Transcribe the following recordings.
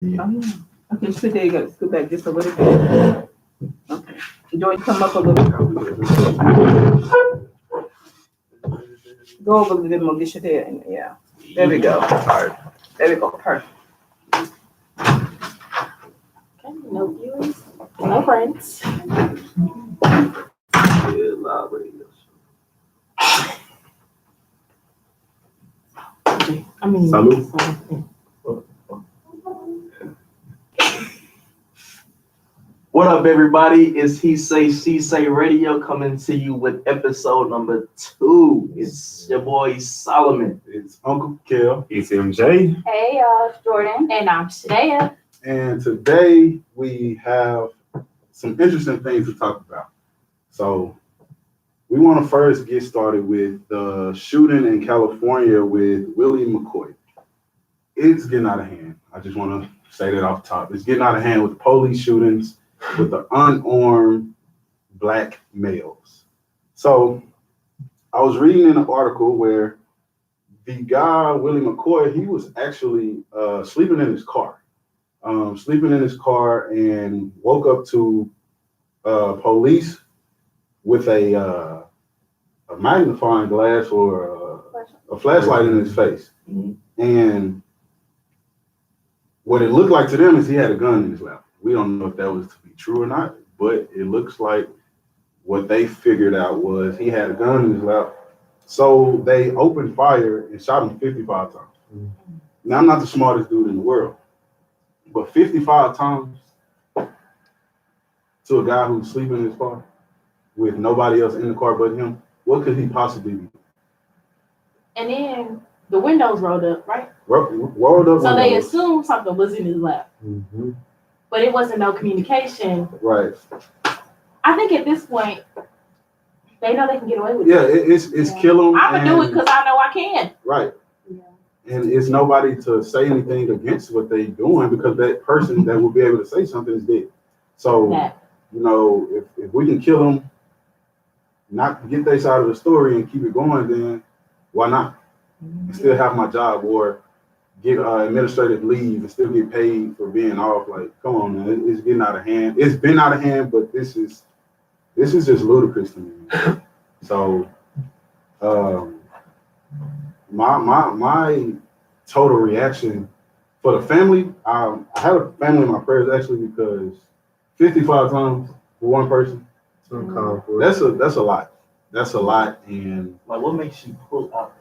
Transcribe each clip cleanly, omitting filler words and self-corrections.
Oh, yeah. Okay, so there you go. Scoot back just a little bit. Okay. Joy, come up a little bit. Go over a little bit more. Get your head in. Yeah. There we go. All right. There we go. Perfect. Okay, no viewers, no friends. Yeah, live radio. I mean, Salud. What up, everybody? It's HeSaySheSayRadio coming to you with episode number 2. It's your boy Solomon. It's Uncle Kel. It's MJ. Hey y'all, it's Jordan. and I'm Shadea. And today we have some interesting things to talk about. So we want to first get started with the shooting in California with Willie McCoy. It's getting out of hand. I just want to say that off the top. It's getting out of hand with the police shootings with the unarmed black males. So I was reading in an article where the guy, Willie McCoy, he was actually sleeping in his car. And woke up to police with a magnifying glass or a flashlight in his face. Mhm. And what it looked like to them is he had a gun in his lap. We don't know if that was to be true or not, but it looks like what they figured out was he had a gun in his lap. So they opened fire and shot him 55 times. Mm-hmm. Now, I'm not the smartest dude in the world, but 55 times to a guy who's sleeping in his car with nobody else in the car but him, what could he possibly be? And then the windows rolled up, right? Rolled up. So they windows. assumed something was in his lap, Mm-hmm. but it wasn't no communication. Right. I think at this point, they know they can get away with Yeah, it. it's kill him. I'm gonna do it because I know I can. Right. Yeah. And it's nobody to say anything against what they're doing because that person that will be able to say something is dead. So, you know, if we can kill them, not get their side of the story and keep it going, then why not? And still have my job or get administrative leave and still get paid for being off. Like, come on, man, it's getting out of hand. It's been out of hand, but this is just ludicrous to me. So, my total reaction for the family, I had a family in my prayers actually because 55 times for one person, that's a lot. That's a lot, and Like, what makes you pull out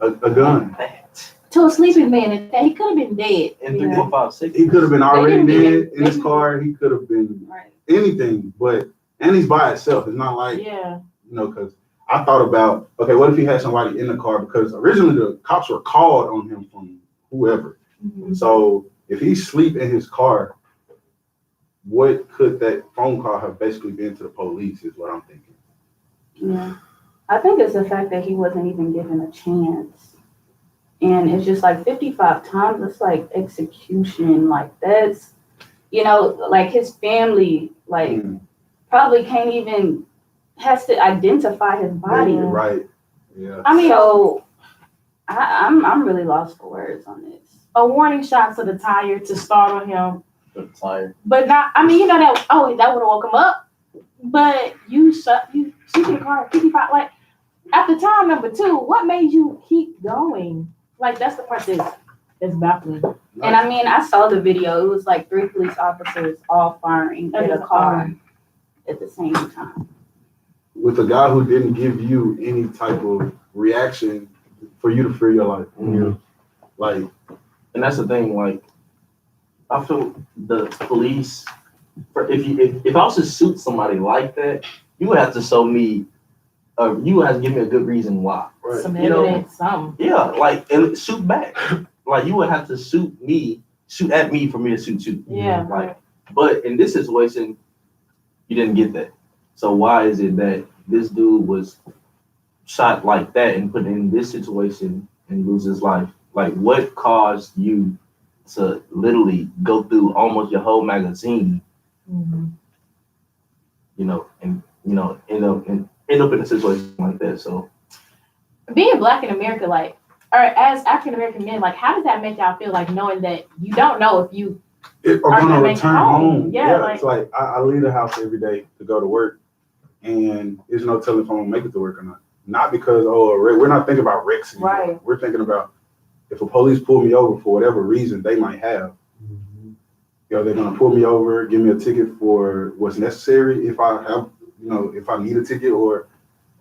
a gun? a gun. That. To a sleeping man, and he could have been dead. And 3, 4, 5, 6. He could have been already They didn't dead in his car. He could have been Right. anything, and he's by himself. It's not like, Yeah. you know, because I thought about, okay, what if he had somebody in the car? Because originally the cops were called on him from whoever. Mm-hmm. So if he sleep in his car, what could that phone call have basically been to the police is what I'm thinking. Yeah. I think it's the fact that he wasn't even given a chance. And it's just like 55 times, it's like execution. Like that's, you know, like his family, like probably can't even, has to identify his body. Yeah. Right. Yeah. I mean, So I'm really lost for words on this. a warning shot to the tire to startle him, Tired. but not. I mean, you know that. Oh, that would have woke him up. But you sleep in the car at 55. Like at the time, number 2, what made you keep going? Like that's the part that's baffling. And I mean, I saw the video. It was like 3 police officers all firing at a car at the same time. With a guy who didn't give you any type of reaction for you to free your life. Mm-hmm. Like, And that's the thing, like, I feel the police, if I was to shoot somebody like that, you would have to show me, you would have to give me a good reason why. right. Some You know, evidence, something. Yeah, like, and shoot back. Like, you would have to shoot at me for me to shoot you. Yeah. Like, but in this situation, you didn't get that. So why is it that this dude was shot like that and put in this situation and lose his life? Like, what caused you to literally go through almost your whole magazine, Mm-hmm. and end up in a situation like that? So Being black in America, like or as African American men, like, how does that make y'all feel? Like knowing that you don't know if you Are gonna gonna make it return home. home. Yeah, It's like I leave the house every day to go to work, and there's no telling if I'm gonna make it to work or not. Not because we're not thinking about wrecks anymore. Right. We're thinking about if a police pull me over for whatever reason they might have. They're gonna pull me over, give me a ticket for what's necessary if I have, if I need a ticket, or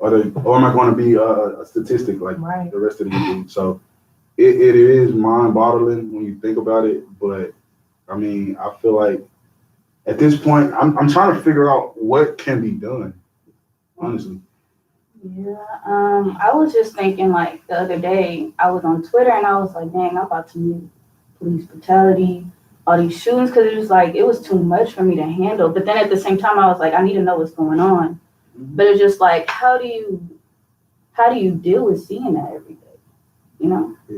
am I going to be a statistic like Right. the rest of the people? So it is mind-boggling when you think about it, but I mean, I feel like at this point, I'm trying to figure out what can be done, honestly. Yeah, I was just thinking like the other day, I was on Twitter and I was like, dang, I'm about to meet police brutality, all these shootings, because it was too much for me to handle. But then at the same time, I was like, I need to know what's going on. But it's just like, how do you deal with seeing that every day?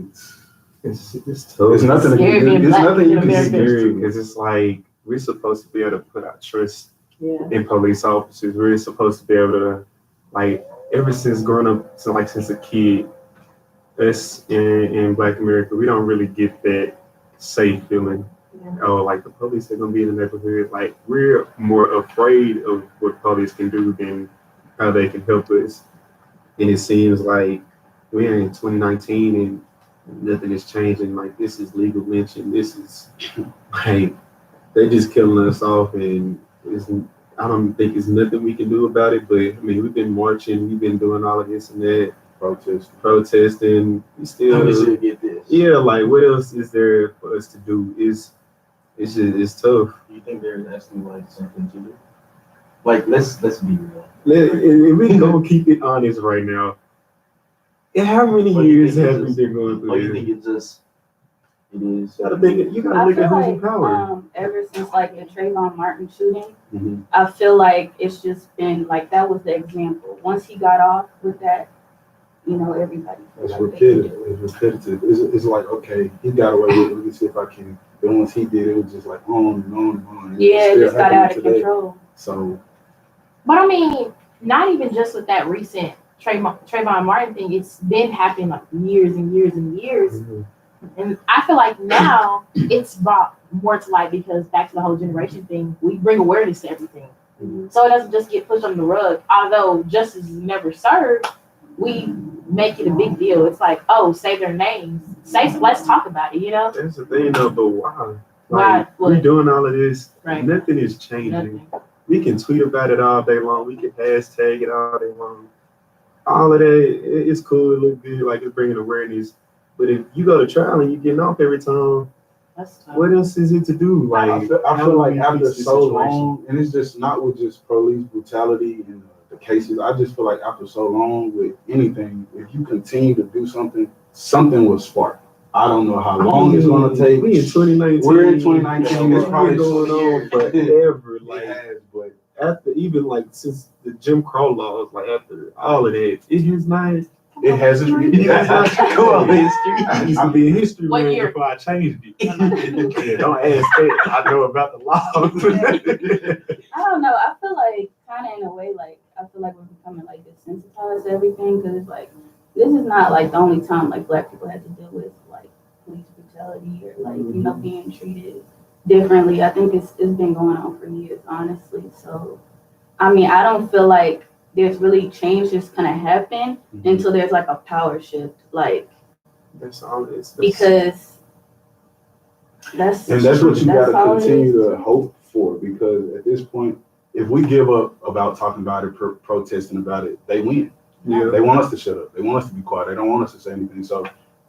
It's tough. It's nothing. Scary being It's black nothing you in can America. scary Because it's like we're supposed to be able to put our trust Yeah. in police officers. We're supposed to be able to, like, ever since growing up, since a kid, us in Black America, we don't really get that safe feeling. Yeah. Oh, like the police are gonna be in the neighborhood. Like we're more afraid of what police can do than how they can help us. And it seems like we're in 2019 and nothing is changing. Like this is legal lynching. This is like they're just killing us off, and I don't think it's nothing we can do about it. But I mean, we've been marching, we've been doing all of this and that, protesting. We still We should get this. yeah. Like what else is there for us to do? It's tough. Do you think there's actually like something to do? Like let's be real. If we gonna keep it honest right now, how many What do you years think have it we is? been going Or through you this? think it is? You gotta I look feel at who's in like power. ever since like the Trayvon Martin shooting, Mhm. I feel like it's just been like that was the example. Once he got off with that, everybody feels It's like they can repetitive. do it. It's repetitive. It's like, okay, he got away with it. Let me see if I can. Then once he did, it was just like on and on and on. And Yeah, it's it still just got out of happening today. control. So But I mean, not even just with that recent Trayvon Martin thing. It's been happening like years and years and years. Mhm. And I feel like now it's brought more to light because back to the whole generation thing, we bring awareness to everything. So it doesn't just get pushed under the rug. Although justice is never served, we make it a big deal. It's like, oh, say their names. Let's talk about it, That's the thing though, but why? Why? Like we're doing all of this, Right. nothing is changing. Nothing. We can tweet about it all day long. We can hashtag it all day long. All of that, it's cool. It look good. Like it's bringing awareness. But if you go to trial and you're getting off every time, That's tough. what else is it to do? Like I feel how do like we after fix this so situation? long, and it's just not with just police brutality and the cases. I just feel like after so long with anything, if you continue to do something will spark. I don't know how long it's gonna take. We in 2019. We're in 2019. It's It's probably been going on but forever. it Like has, but after even like since the Jim Crow laws, like after all of that, it has not. it hasn't. Come on, I used to be a history What man year? before I changed it. Yeah, don't ask that. I know about the laws. I don't know. I feel like kind of in a way, like I feel like we're becoming like desensitized to everything because it's like this is not like the only time like Black people had to deal with like police brutality or like being treated differently. I think it's been going on for years, honestly. So, I mean, I don't feel like there's really change that's gonna happen until there's like a power shift, like That's all it is. because that's what you got to all it continue is. to hope for, because at this point, if we give up about talking about it, protesting about it, they win. Yeah. They want us to shut up. They want us to be quiet. They don't want us to say anything. So,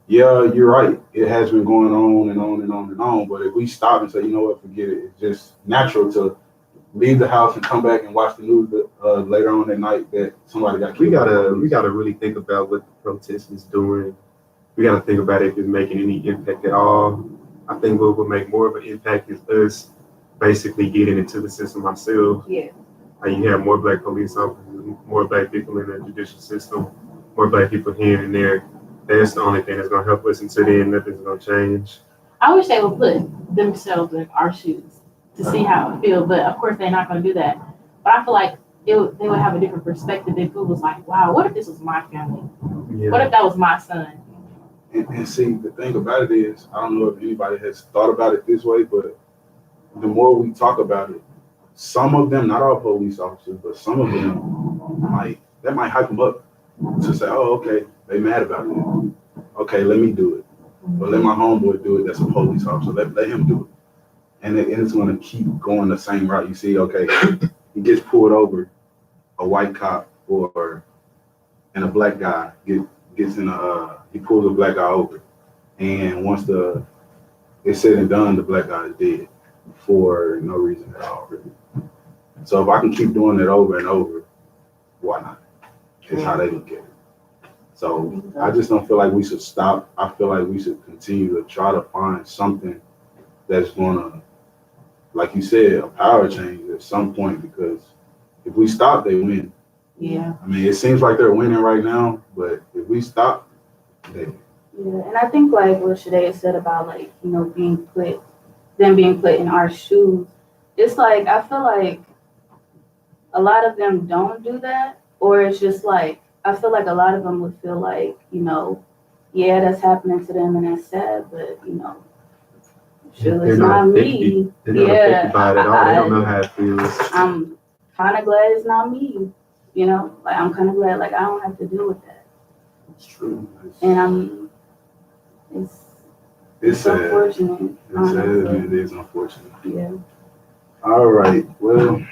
yeah, you're right. It has been going on and on and on and on. But if we stop and say, you know what, forget it, it's just natural to leave the house and come back and watch the news later on that night that somebody got killed. We gotta really think about what the protest is doing. We gotta think about if it's making any impact at all. I think what will make more of an impact is us basically getting into the system ourselves. Yeah. Like you have more Black police officers, more Black people in the judicial system, more Black people here and there. That's the only thing that's gonna help us. Until then, nothing's gonna change. I wish they would put themselves in our shoes to see how it feels, but of course they're not going to do that. But I feel like they would have a different perspective if it was like, wow, what if this was my family? Yeah. What if that was my son? And see, the thing about it is, I don't know if anybody has thought about it this way, but the more we talk about it, some of them, not all police officers, but some of them might hype them up to say, oh, okay, they mad about it. Okay, let me do it. Or let my homeboy do it that's a police officer. Let him do it. And it's going to keep going the same route. You see, okay, he gets pulled over, a white cop and a black guy gets in he pulls a black guy over. And once it's said and done, the black guy is dead for no reason at all, really. So if I can keep doing it over and over, why not? It's how they look at it. So I just don't feel like we should stop. I feel like we should continue to try to find something that's gonna, like you said, a power change at some point, because if we stop, they win. Yeah. I mean, it seems like they're winning right now, but if we stop, they win. Yeah, and I think like what Shadea said about like, you know, being put in our shoes, it's like, I feel like a lot of them don't do that, or it's just like, I feel like a lot of them would feel like, you know, yeah, that's happening to them and that's sad, but you know, sure, it's not me. They're not affected by it at all. They don't know how it feels. I'm kind of glad it's not me, you know, like I'm kind of glad like I don't have to deal with that. It's true. And it's sad. unfortunate. It's sad, honestly. and it is unfortunate. Yeah. All right. Well,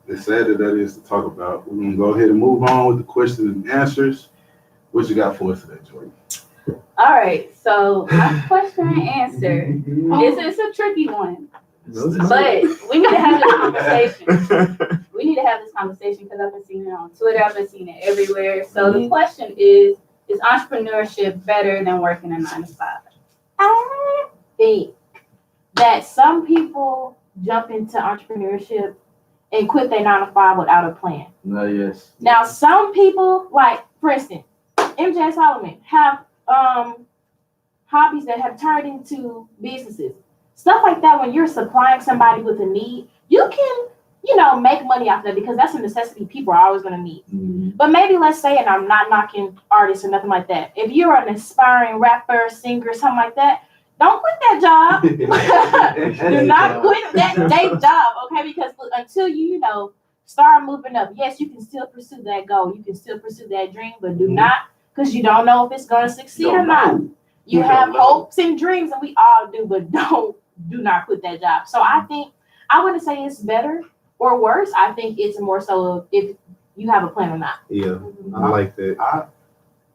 it's sad that is to talk about. We're gonna go ahead and move on with the questions and answers. What you got for us today, Jordan? All right. So my question and answer it's a tricky one, but we need to have this conversation. We need to have this conversation because I've been seeing it on Twitter. I've been seeing it everywhere. So the question is entrepreneurship better than working a 9-to-5? I think that some people jump into entrepreneurship and quit their 9-to-5 without a plan. No, yes. Now, some people, like, for instance, MJ and Solomon have hobbies that have turned into businesses. Stuff like that, when you're supplying somebody with a need, you can, you know, make money off that because that's a necessity people are always going to need. Mm-hmm. But maybe let's say, and I'm not knocking artists or nothing like that, if you're an aspiring rapper, singer, something like that, don't quit that job. Do not quit that day job, okay? Because until you know, start moving up, yes, you can still pursue that goal. You can still pursue that dream, but do not, because you don't know if it's going to succeed or not. You have hopes and dreams, and we all do, but do not quit that job. So I think, I wouldn't say it's better or worse. I think it's more so if you have a plan or not. Yeah, I like that.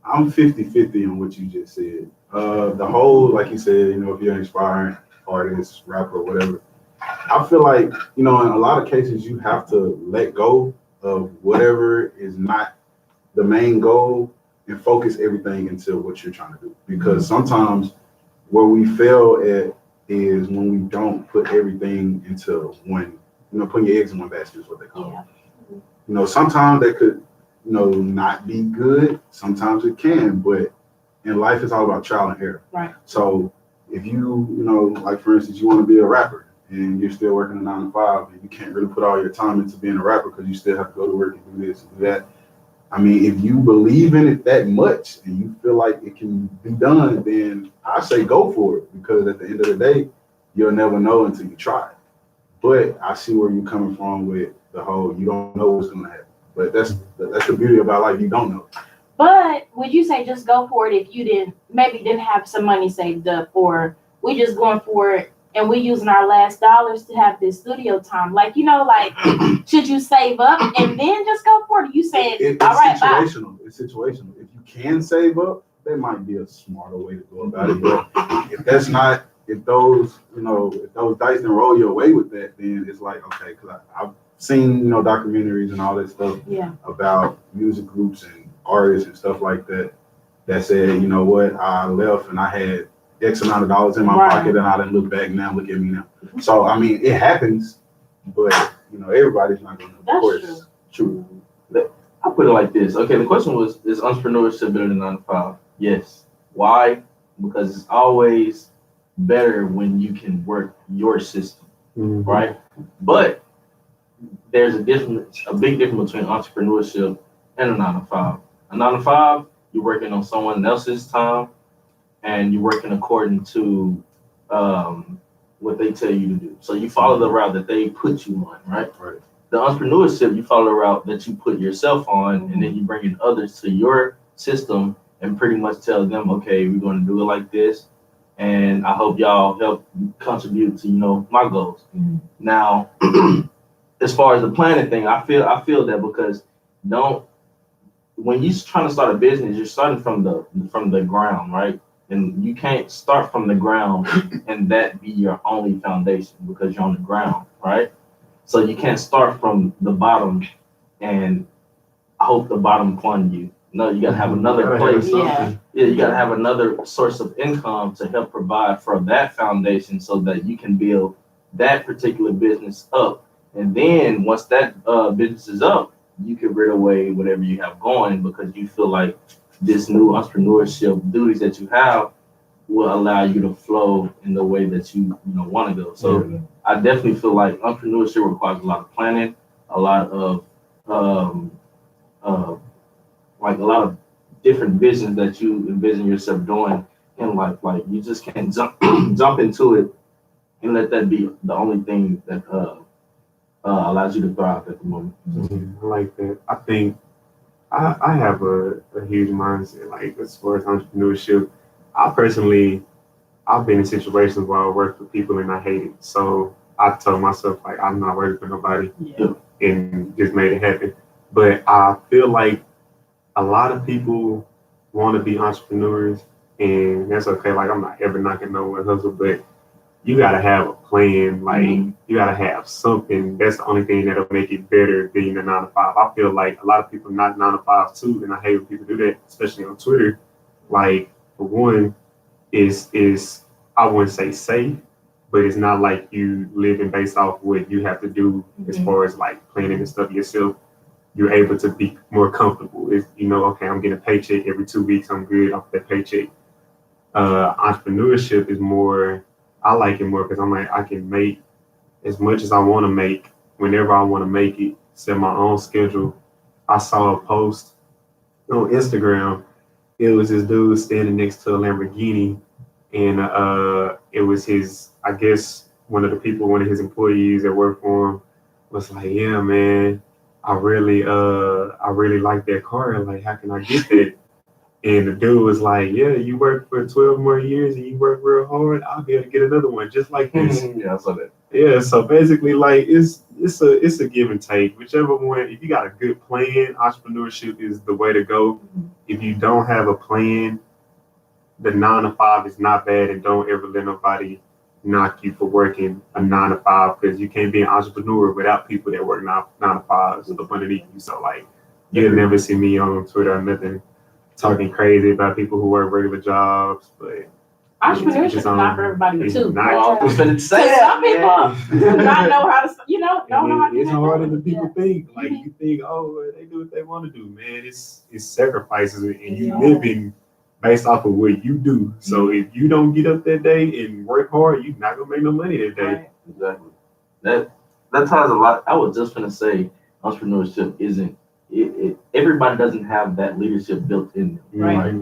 I'm 50-50 on what you just said. The whole, like you said, you know, if you're an inspiring artist, rapper, whatever, I feel like, you know, in a lot of cases, you have to let go of whatever is not the main goal and focus everything into what you're trying to do. Because sometimes where we fail at is when we don't put everything into one, you know, putting your eggs in one basket is what they call it. You know, sometimes that could, you know, not be good. Sometimes it can, but in life, it's all about trial and error. Right. So if you know, like for instance, you want to be a rapper and you're still working a 9-to-5 and you can't really put all your time into being a rapper because you still have to go to work and do this and do that. I mean, if you believe in it that much and you feel like it can be done, then I say go for it, because at the end of the day, you'll never know until you try. But I see where you're coming from with the whole, you don't know what's going to happen. But that's the beauty about life, you don't know. But would you say just go for it if you didn't have some money saved up, or we just going for it and we using our last dollars to have this studio time? Like, you know, like, should you save up and then just go for it? You saying, all right, situational. It's situational. If you can save up, there might be a smarter way to go about it. But if that's not, if those dice didn't roll your way with that, then it's like, okay, because I've seen, you know, documentaries and all that stuff about music groups and artists and stuff like that said, you know what, I left and I had X amount of dollars in my pocket and I didn't look back. Now look at me now. So I mean, it happens, but you know, everybody's not gonna. That's of course, true. I'll put it like this. Okay, the question was, is entrepreneurship better than 9-to-5? Yes. Why? Because it's always better when you can work your system, right? But there's a big difference between entrepreneurship and a 9-to-5. A 9-to-5, you're working on someone else's time, and you're working according to what they tell you to do. So you follow the route that they put you on, right? Right. The entrepreneurship, you follow the route that you put yourself on, and then you bring in others to your system and pretty much tell them, okay, we're going to do it like this, and I hope y'all help contribute to, you know, my goals. Mhm. Now, as far as the planning thing, I feel that because when you're trying to start a business, you're starting from the ground, right? And you can't start from the ground and that be your only foundation because you're on the ground, right? So you can't start from the bottom and hope the bottom fund you. No, you gotta have another place. Yeah. Yeah, you gotta have another source of income to help provide for that foundation so that you can build that particular business up. And then once that business is up, you can rid away whatever you have going because you feel like this new entrepreneurship duties that you have will allow you to flow in the way that you want to go. So I definitely feel like entrepreneurship requires a lot of planning, a lot of like a lot of different visions that you envision yourself doing in life. Like you just can't jump into it and let that be the only thing that allows you to thrive at the moment. I like that. I think I have a huge mindset, like as far as entrepreneurship. I've been in situations where I work for people and I hate it. So I told myself, like, I'm not working for nobody and just made it happen. But I feel like a lot of people want to be entrepreneurs, and that's okay. Like, I'm not ever knocking no one hustle, but you got to have a plan. Like, you got to have something. That's the only thing that'll make it better than the 9 to 5. I feel like a lot of people not 9 to 5 too, and I hate when people do that, especially on Twitter. Like, for one, is I wouldn't say safe, but it's not like you living based off what you have to do as far as like planning and stuff yourself. You're able to be more comfortable. If you know, okay, I'm getting a paycheck every 2 weeks, I'm good off that paycheck. Entrepreneurship is more, I like it more because I'm like, I can make as much as I want to make whenever I want to make it, set my own schedule. I saw a post on Instagram. It was this dude standing next to a Lamborghini, and it was his, I guess, one of his employees that worked for him was like, yeah, man, I really like that car. Like, how can I get that? And the dude was like, yeah, you work for 12 more years and you work real hard, I'll be able to get another one just like this. Yeah, I saw that. Yeah, so basically, like, it's a give and take. Whichever one, if you got a good plan, entrepreneurship is the way to go. If you don't have a plan, the 9 to 5 is not bad, and don't ever let nobody knock you for working a 9 to 5, because you can't be an entrepreneur without people that work 9 to 5s up underneath you. So, like, you'll never see me on Twitter or nothing talking crazy about people who work regular jobs, but Entrepreneurship is not for everybody too. I was going to say Some people do not know how to, don't know how to do it's that. harder than people think. Like, you think, oh, they do what they want to do, man. It's sacrifices, and you living based off of what you do. So if you don't get up that day and work hard, you're not gonna make no money that day. Right. Exactly. That ties a lot. I was just gonna say entrepreneurship isn't everybody doesn't have that leadership built in them. Right.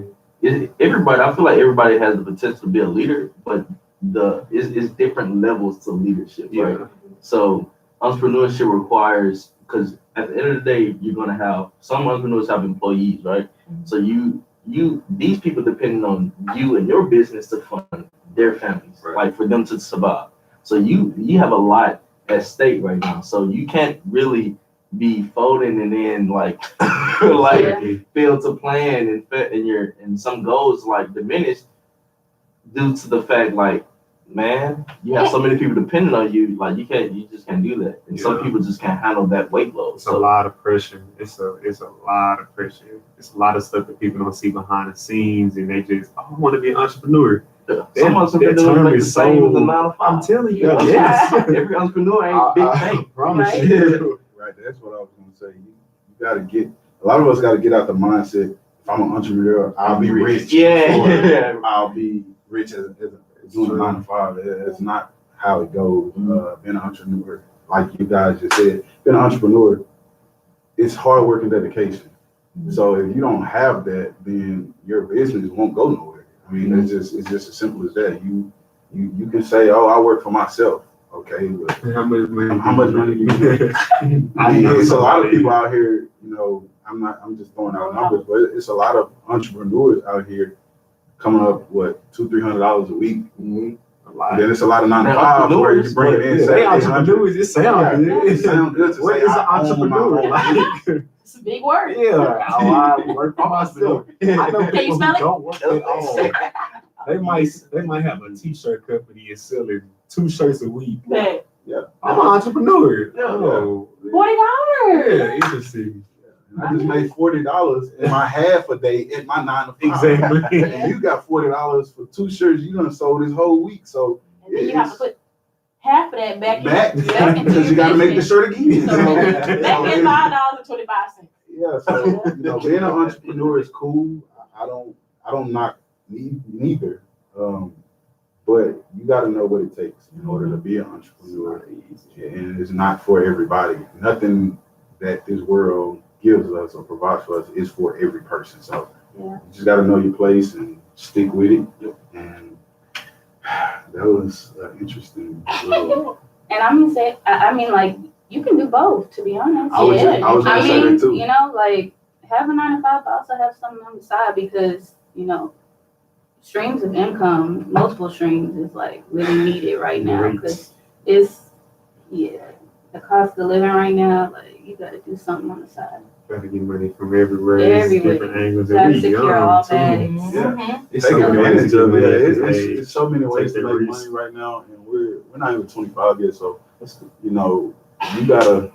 Everybody, I feel like everybody has the potential to be a leader, but it's different levels to leadership, right? So entrepreneurship requires, because at the end of the day, you're gonna have some entrepreneurs have employees, right? So these people depending on you and your business to fund their families, like for them to survive. So you have a lot at stake right now. So you can't really be folding and then like fail to plan and some goals like diminish due to the fact like, man, you have so many people depending on you, like you just can't do that. And some people just can't handle that weight load. It's a lot of pressure. It's a lot of pressure. It's a lot of stuff that people don't see behind the scenes, and they just, I want to be an entrepreneur. Some entrepreneurs make the same as a 9 to 5. I'm telling you, every entrepreneur ain't big thing. Promise you. Right, that's what I was going to say. You got to get, a lot of us got to get out the mindset, if I'm an entrepreneur, I'll be rich. Yeah. I'll be rich as doing a 9 to 5. It's not how it goes. Being an entrepreneur, like you guys just said, being an entrepreneur, it's hard work and dedication. So if you don't have that, then your business won't go nowhere. I mean, it's just as simple as that. You can say, oh, I work for myself. Okay, but How much money do you make? I mean, it's a lot of people out here, I'm just throwing out numbers, but it's a lot of entrepreneurs out here coming up, $200-300 a week. Mm-hmm. And then it's a lot of 9-to-5 where you bring it in. They entrepreneurs, it sounds good. It sounds good to What say, is an I own my entrepreneur? own Like, It's a big word. yeah, I work for myself. I know Can you people who smell it? don't work at all. They might have a t-shirt company and selling 2 shirts a week. But I'm an entrepreneur. Yeah. Oh, $40. yeah, interesting. I just made $40 in my half a day at my 9-to-5. Exactly. And you got $40 for 2 shirts you done sold this whole week. So And then you have to put half of that back back, into because you got to make the shirt again. So that is $5.25. Yeah, so being an entrepreneur is cool. I don't knock neither. But you got to know what it takes in order to be an entrepreneur. And it's not for everybody. Nothing that this world gives us or provides for us is for every person. So you just got to know your place and stick with it. And that was interesting. And I'm gonna say, I mean, like, you can do both, to be honest. I was gonna say that too. Like, have a 9-to-5, but also have something on the side because, streams of income, multiple streams is like really needed right now because it's, the cost of living right now, like, you got to do something on the side. Got to get money from everywhere. Different angles. Got to secure all bags. Yeah. It's Take so advantage of it. it. It's so many ways Take to that make risk. money right now, and we're not even 25 yet. So you gotta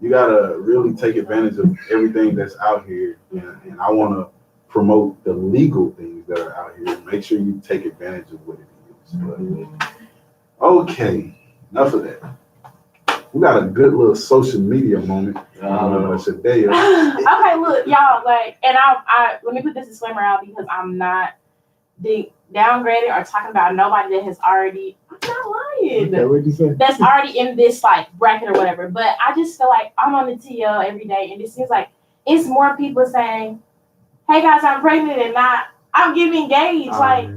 you gotta really take advantage of everything that's out here, and I want to promote the legal things that are out here. Make sure you take advantage of what it is. But, okay, enough of that. We got a good little social media moment today. Okay, look, y'all, and I let me put this disclaimer out because I'm not downgrading or talking about nobody that has already. I'm not lying. Okay, what'd you say? That's already in this bracket or whatever. But I just feel like I'm on the TL every day, and it seems like it's more people saying, "Hey guys, I'm pregnant," and I'm getting engaged. Like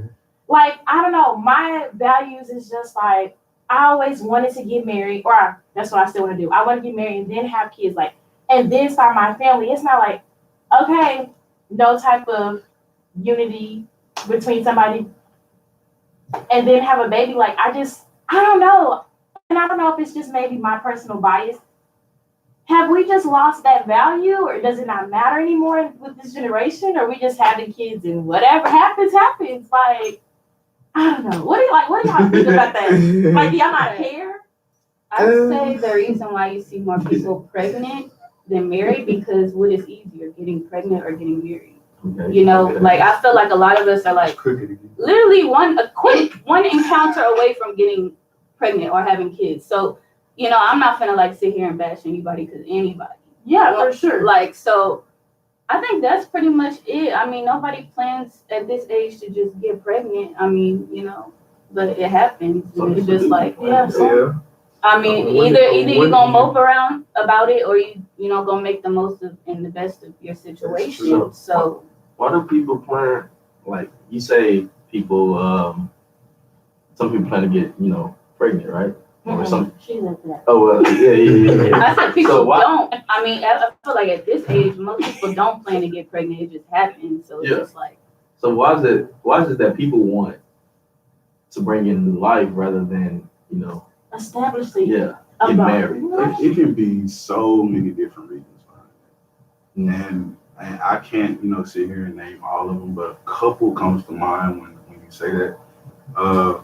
I don't know. My values is just like I always wanted to get married, or that's what I still want to do. I want to get married and then have kids, and then start my family. It's not like, okay, no type of unity between somebody, and then have a baby. I don't know. And I don't know if it's just maybe my personal bias. Have we just lost that value, or does it not matter anymore with this generation? Or we just having kids and whatever happens? I don't know. What do y'all think about that? Do y'all not care? I would say the reason why you see more people pregnant than married because what is easier, getting pregnant or getting married? Okay. I feel like a lot of us are literally one encounter away from getting pregnant or having kids. So, I'm not gonna sit here and bash anybody because anybody. Yeah, for sure. So I think that's pretty much it. I mean, nobody plans at this age to just get pregnant. I mean, but it happens. And it's just I mean, either you're gonna mope around about it or you gonna make the most of and the best of your situation. So why do people plan, you say people, some people plan to get, pregnant, right? Or some. She like that. Oh, well, yeah. I said people So why- don't. I mean, I feel like at this age, most people don't plan to get pregnant. It just happens. So it's just So why is it that people want to bring in new life rather than, Establish the get married? It can be so many different reasons behind it. And I can't, sit here and name all of them, but a couple comes to mind when you say that.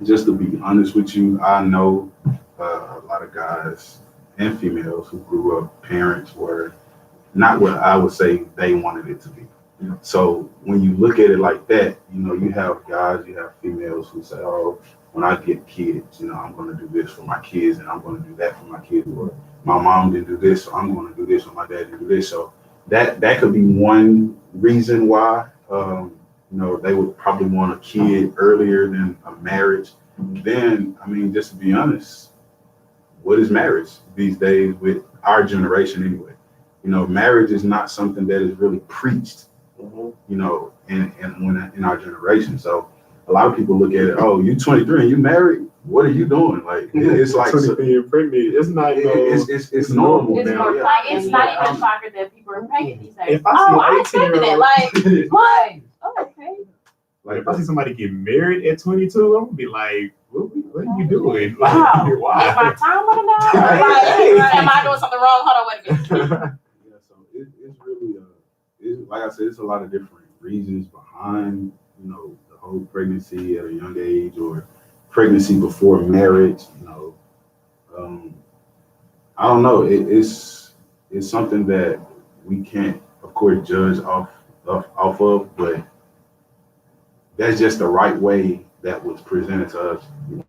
Just to be honest with you, I know a lot of guys and females who grew up, parents were not what I would say they wanted it to be. So when you look at it like that, you have guys, you have females who say, oh, when I get kids, I'm going to do this for my kids and I'm going to do that for my kids. Or my mom didn't do this, so I'm going to do this, or my dad didn't do this. So that could be one reason why, they would probably want a kid earlier than a marriage. Then, I mean, just to be honest, what is marriage these days with our generation anyway? Marriage is not something that is really preached you know, and when in our generation. So a lot of people look at it, oh, you 23 and you married? What are you doing? Like it's like 23 and pregnant. It's not. It's normal It's now. more Yeah. Like it's not even shocker that people are pregnant these days. If I see Oh, I an expected 18-year-old, that. Like what? Oh, okay. like if I see somebody get married at 22, I'm gonna be like, what are you doing? Like, Wow. Is why? my time running out? Like, am I doing something wrong? Hold on, wait a minute. Yeah, so it's really like I said, it's a lot of different reasons behind, you know, the whole pregnancy at a young age or pregnancy before marriage, you know. I don't know. It's something that we can't, of course, judge off of, but that's just the right way that was presented to us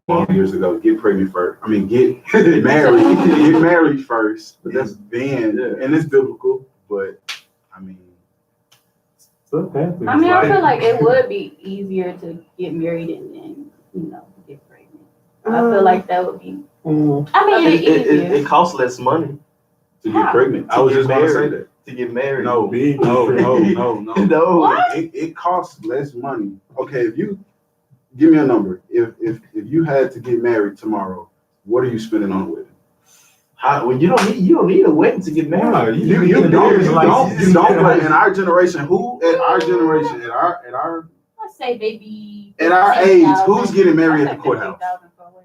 12 years ago. Get pregnant first. I mean, get married first. But that's then, and it's biblical. But I mean, Stuff happens. I mean, I feel like it would be easier to get married and then, you know, get pregnant. I feel like that would be. I mean, it's easier. It costs less money to get pregnant. I was just going to say that. to get married. No. No. It costs less money. Okay, if you give me a number, if you had to get married tomorrow, what are you spending on a wedding? Well, you don't need a wedding to get married. You don't. But in our generation, at our Let's say maybe at our age, who's getting married at the courthouse?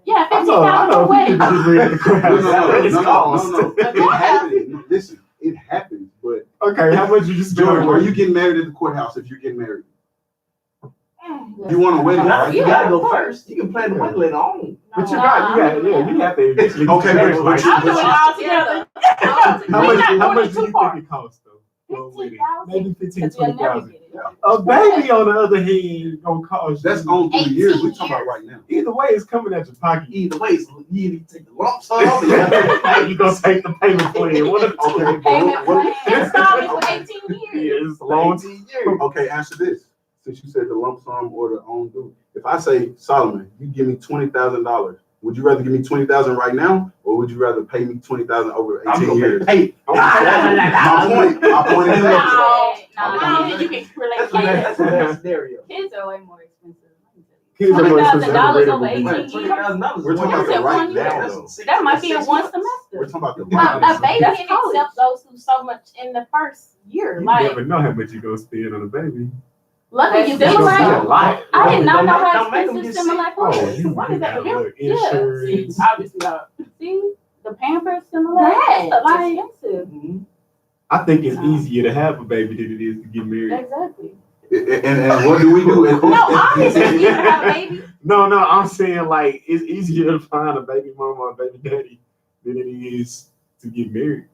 Yeah, I know $50,000 people wedding. just read at the courthouse. No. It happens. Listen, it happens. But Okay, how much you just spend? Jordan, are you getting married at the courthouse if you're getting married? You want a wedding? Right? You gotta go first. You can plan the wedding later on. But you have to eventually. Okay, but I'll do it all together. How much do you think it costs though? For a wedding? Maybe 15, 20,000. A baby, on the other hand, gonna cost. That's you. on 3 years. 18 We're talking about right now. Either way, it's coming at your pocket. Either way, so you either take the lump sum or you You gonna take the payment plan? One of the two. Okay, Payment what- plan. Installment for 18 years. Yeah, it's a long 18 years. Okay, answer this. Since you said the lump sum or the own due, if I say, Solomon, you give me $20,000, would you rather give me $20,000 right now, or would you rather pay me $20,000 over 18 years? Hey, My point is that. No, you can relate that's a bad scenario. Kids are way more expensive. Kids are more expensive $20,000 than over a 18 baby. years. $20,000. We're talking about the right now, though. That might be in one We're semester. talking about the Well, right a baby That's can college. accept goes through so much in the first year. You Like, never know how much you gonna spend on a baby. lucky you That's feel true. like. Like, I did not know don't how make them expensive get Similac Oh, was. you What is that? gotta look, Yeah. insurance. Obviously not. See, the Pampers Similac, That, that's like- expensive. Mhm. I think it's easier to have a baby than it is to get married. Exactly. And what do we do? No, obviously you can have a baby. No, I'm saying like it's easier to find a baby mama or a baby daddy than it is to get married.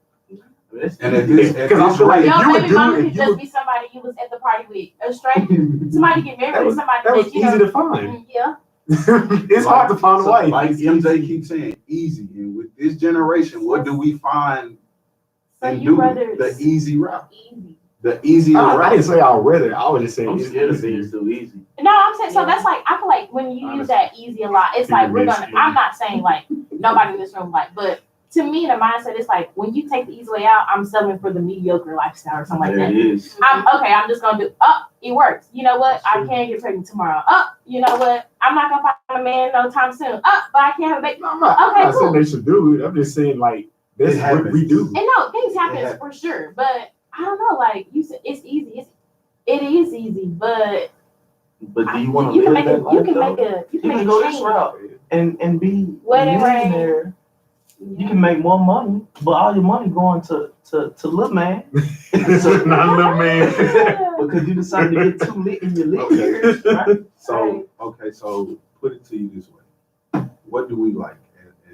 And at this Because I feel like rate, if Your you would baby do mama it, could if you just would, be somebody you was at the party with. A stranger. Somebody get married with somebody that was you easy know. to find. Yeah. It's hard to find a wife. Like It's MJ easy. keeps saying, easy. And with this generation, what do we find So and you do? rather The easy route. easy. The easier I route. didn't say I'd rather. I was just saying I'm it's scared of being easier. too easy. No, I'm saying so that's like I feel like when you use that easy a lot, it's like we're gonna. I'm not saying like nobody in this room like, but to me the mindset is like when you take the easy way out, I'm settling for the mediocre lifestyle or something like There that. it is. I'm I'm just gonna do. It works. You know what? I can't get pregnant tomorrow. You know what? I'm not gonna find a man no time soon. But I can't have a baby. No, I'm not Okay, saying cool. they should do it. I'm just saying like that's It what we happens. do. And no, things happen happens. for sure, but I don't know. Like you said, it's easy. It is easy, but But do you want to you can live make that life, you can though? make a You can go this change. route and be Wedding a ring. millionaire. You can make more money, but all your money going to little man. It's not a little man. Because you decided to get too lit in your lit Okay. years, right? So put it to you this way. What do we like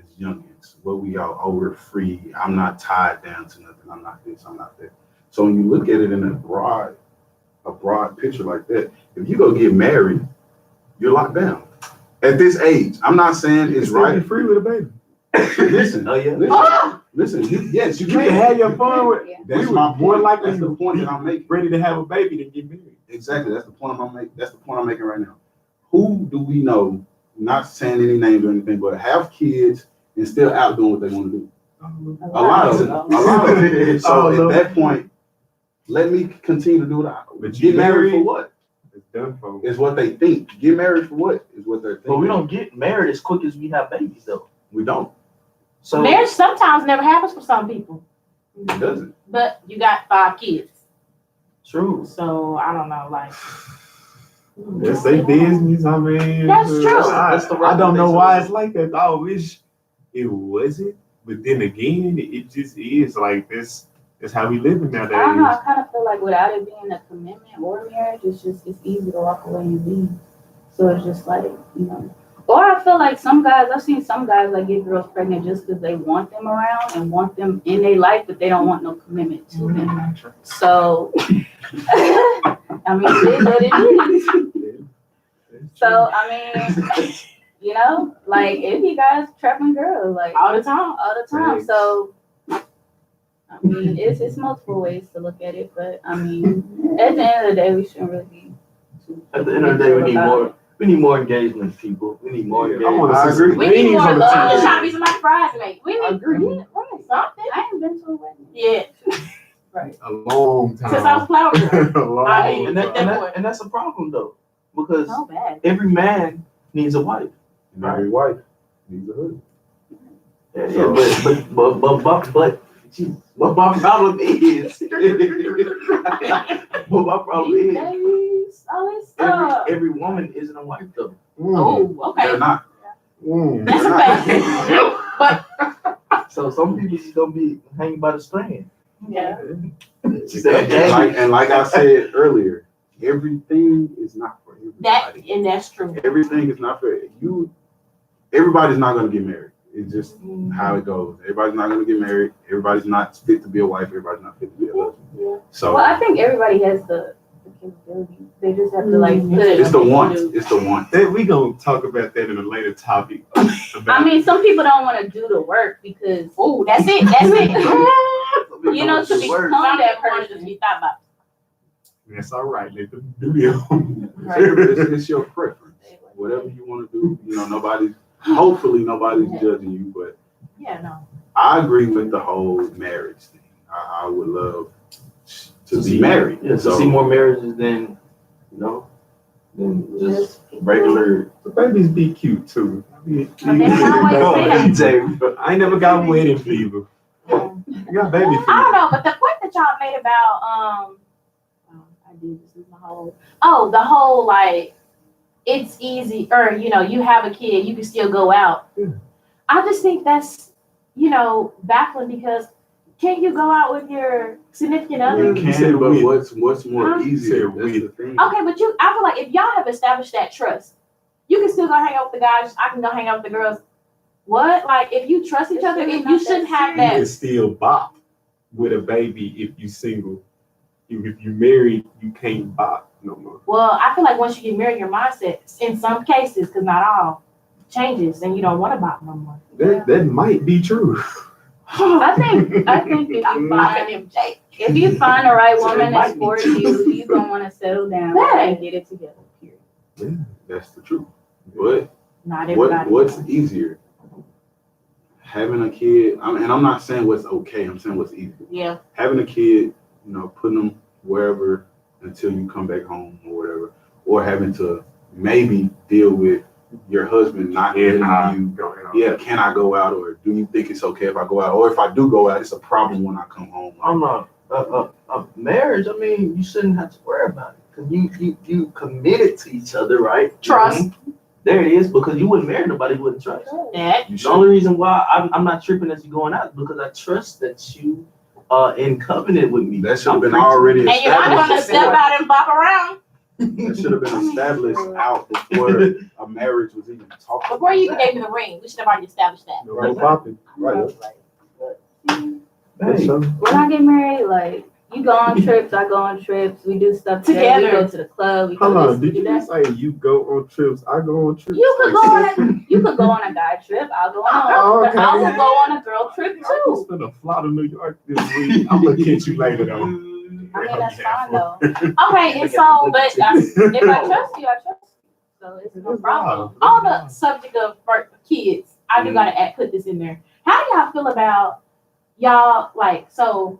as youngins? What we are over free. I'm not tied down to nothing. I'm not this, I'm not that. So when you look at it in a broad picture like that, if you go get married, you're locked down. At this age, I'm not saying it's Right, right. free with a baby. Listen, Oh yeah. listen. Yes, you You can have your fun with. Yeah. That's we my were more point. likely That's the point to that I'm making. ready to have a baby than get married. Exactly. That's the point I'm making right now. Who do we know? Not saying any names or anything, but have kids and still out doing what they want to do. A lot of them. So at that point, Let me continue to do what I. But you Get married for married? what? It's done for. Is what they think. Get married for what? Is what they're thinking. But we don't get married as quick as we have babies, though. We don't. So Marriage sometimes never happens for some people, It doesn't. but you got 5 kids, true. so I don't know, like. That's their business. I mean, That's true. That's the I don't know right why thing it's like that. I wish it wasn't, but then again, it just is like this. That's how we live I don't know. nowadays. I kind of feel like without it being a commitment or marriage, it's easy to walk away and leave. So it's just like, you know. Or I feel like I've seen some guys like get girls pregnant just because they want them around and want them in their life, but they don't want no commitment to them. So, I mean, it is what it is. So, I mean, you know, like, if you guys trapping girls, like, All the time. all the time. Thanks. So, I mean, it's multiple ways to look at it, but I mean, at the end of the day, we shouldn't really be. At the end of the day, we need more engagement, people. We need more I engagement. want to I see agree. some We need rings more on the love. I'm just TV. trying to be somebody's bridesmaid. We I need agree. something. I ain't been to a wedding. Yeah, A long time. since I was flower girl. A long I mean, time. And that's a problem, though, because So bad. every man needs a wife. And every wife needs a husband. Yeah, So- but my problem is, but my problem These is, days, always suck. every woman isn't a wife, though. Oh, They're okay. not. That's a fact. But So some people just don't be hanging by the strand. yeah, She said, And like I said earlier, everything is not for everybody. and that's true. Everything is not for you. Everybody's not going to get married. It's just how it goes. Everybody's not going to get married. Everybody's not fit to be a wife. Everybody's not fit to be a husband. Yeah. So Well, I think everybody has the capability. They just have to like put it. it's the want. It's the want. We gonna talk about that in a later topic. I mean, some people don't want to do the work because Oh, that's it. That's it. you know, to Some become Some that people want to just person. be thought about. that's all right. Let them do their own. It's your preference. Whatever you want to do. You know, hopefully nobody's judging you, but Yeah, no. I agree with the whole marriage thing. I would love to be married. Yeah, to So see more marriages than, than just regular. The babies be cute too. They always say that. I ain't never got wedding fever. I got baby I don't fever. know, but the point that y'all made about I did this is the whole like it's easy or you have a kid, you can still go out. Yeah. I just think that's baffling because can't you go out with your significant other? you You said can, but we. what's more Huh? easier? Said That's we. the thing. Okay, but I feel like if y'all have established that trust, you can still go hang out with the guys. I can go hang out with the girls. What? Like if you trust each other, really if not you that shouldn't have You that. can still bop with a baby if you single. If you married, you can't bop no more. Well, I feel like once you get married, your mindset, in some cases, because not all, changes, and you don't want to bop no more. That might be true. I think if I'm you bopping find them, Jake. if you find the right So it woman might that's be for true. you, you gonna want to settle down Yeah. and get it together. Period. That's the truth. But Not everybody. what's easier? Having a kid, and I'm not saying what's okay. I'm saying what's easier. Yeah. Having a kid, putting them wherever until you come back home or whatever, or having to maybe deal with your husband not letting you. Yeah, can I go out, or do you think it's okay if I go out, or if I do go out, it's a problem when I come home? I'm not a marriage. I mean, you shouldn't have to worry about it because you committed to each other, right? Trust. Mhm. There it is. Because you wouldn't marry nobody who wouldn't trust. That. You The only reason why I'm not tripping as you going out is because I trust that you are in covenant with me. That should have I'm been preaching. already And you're not going to established. step out and bop around That should have been established out before a marriage was even talked about. before you even gave me the ring. We should have already established that. No popping. Right. Hey, When I get married, like you go on trips, I go on trips. We do stuff together. We Together. go to the club. We Hold do on, this, we did do you that. say you go on trips? I go on trips. You could go on a guy trip. I'll go on a Oh, but I will okay. go on a girl trip I too. just gonna fly to New York this week. I'm gonna catch you later though. I mean, that's fine though. Okay, and so, but If I trust you, I trust you. So it's no problem. on the subject of kids, I do gotta put this in there. How do y'all feel about y'all like so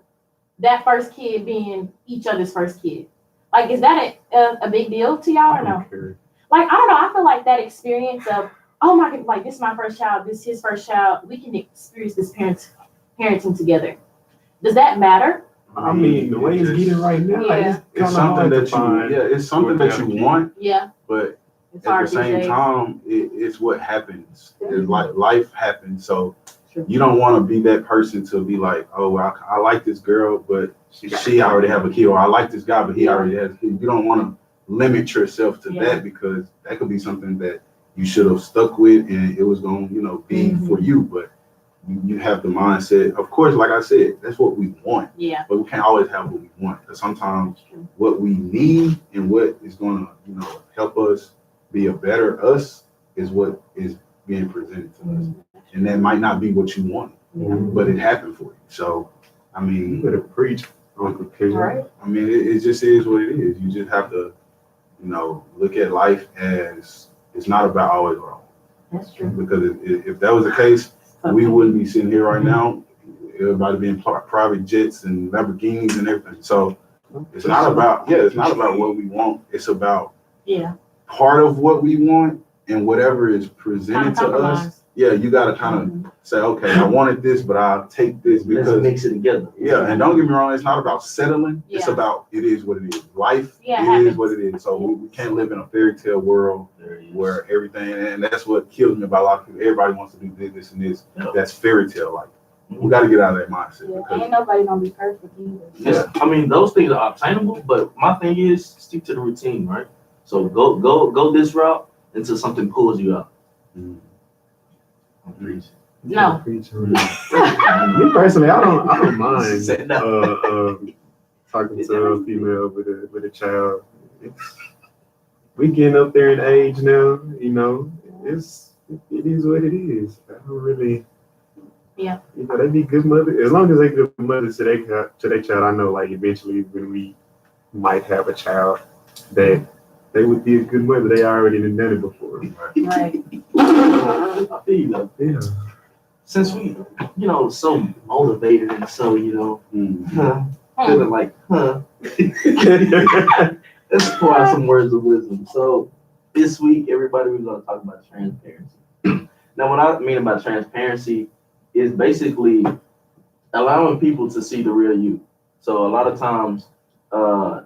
that first kid being each other's first kid? Like, is that a big deal to y'all or no? Okay. Like, I don't know. I feel like that experience of, oh my God, like this is my first child, this is his first child. We can experience this parenting together. Does that matter? I mean, the way it's getting right now, Yeah. It's something that it's something that you want, Yeah. but It's at hard the same these days. time, it's what happens. It's like life happens. So True. you don't want to be that person to be like, oh, I like this girl, but she already have a kid, or I like this guy, but he already has a kid. You don't want to limit yourself to that, because that could be something that you should have stuck with and it was going to, be for you. But you have the mindset, of course, like I said, that's what we want. Yeah. But we can't always have what we want, because sometimes what we need and what is going to, help us be a better us is what is being presented to us. And that might not be what you want, but it happened for you. So, I You mean, better preach, Uncle King. Right. I mean, it just is what it is. You just have to, look at life as it's not about always wrong. That's true. Because if that was the case, we wouldn't be sitting here right now. Everybody being private jets and Lamborghinis and everything. So it's not about what we want. It's about part of what we want, and whatever is presented to us. Yeah, you got to kind of say, okay, I wanted this, but I'll take this because Let's mix it together. Yeah, and don't get me wrong, it's not about settling. It's Yeah. about it is what it is. Life Yeah, is what it is. So we can't live in a fairy tale world where everything, and that's what kills me about a lot of people. Everybody wants to do this and this. Yep. That's fairy tale like. We got to get out of that mindset. Yeah, Because ain't nobody gonna be perfect either. I mean, those things are obtainable, but my thing is stick to the routine, right? So go this route until something pulls you out. No. Me personally, I don't mind Say no. talking to a female with a child. We getting up there in age now, it is what it is. I don't really. Yeah. They be good mother. As long as they good mothers to their child, I know like eventually when we might have a child, that they would be a good mother. They already done it before. Right. I feel you though. Yeah. Since we, so motivated and so, feeling like, let's pour out some words of wisdom. So this week, everybody, we're going to talk about transparency. Now, what I mean about transparency is basically allowing people to see the real you. So a lot of times,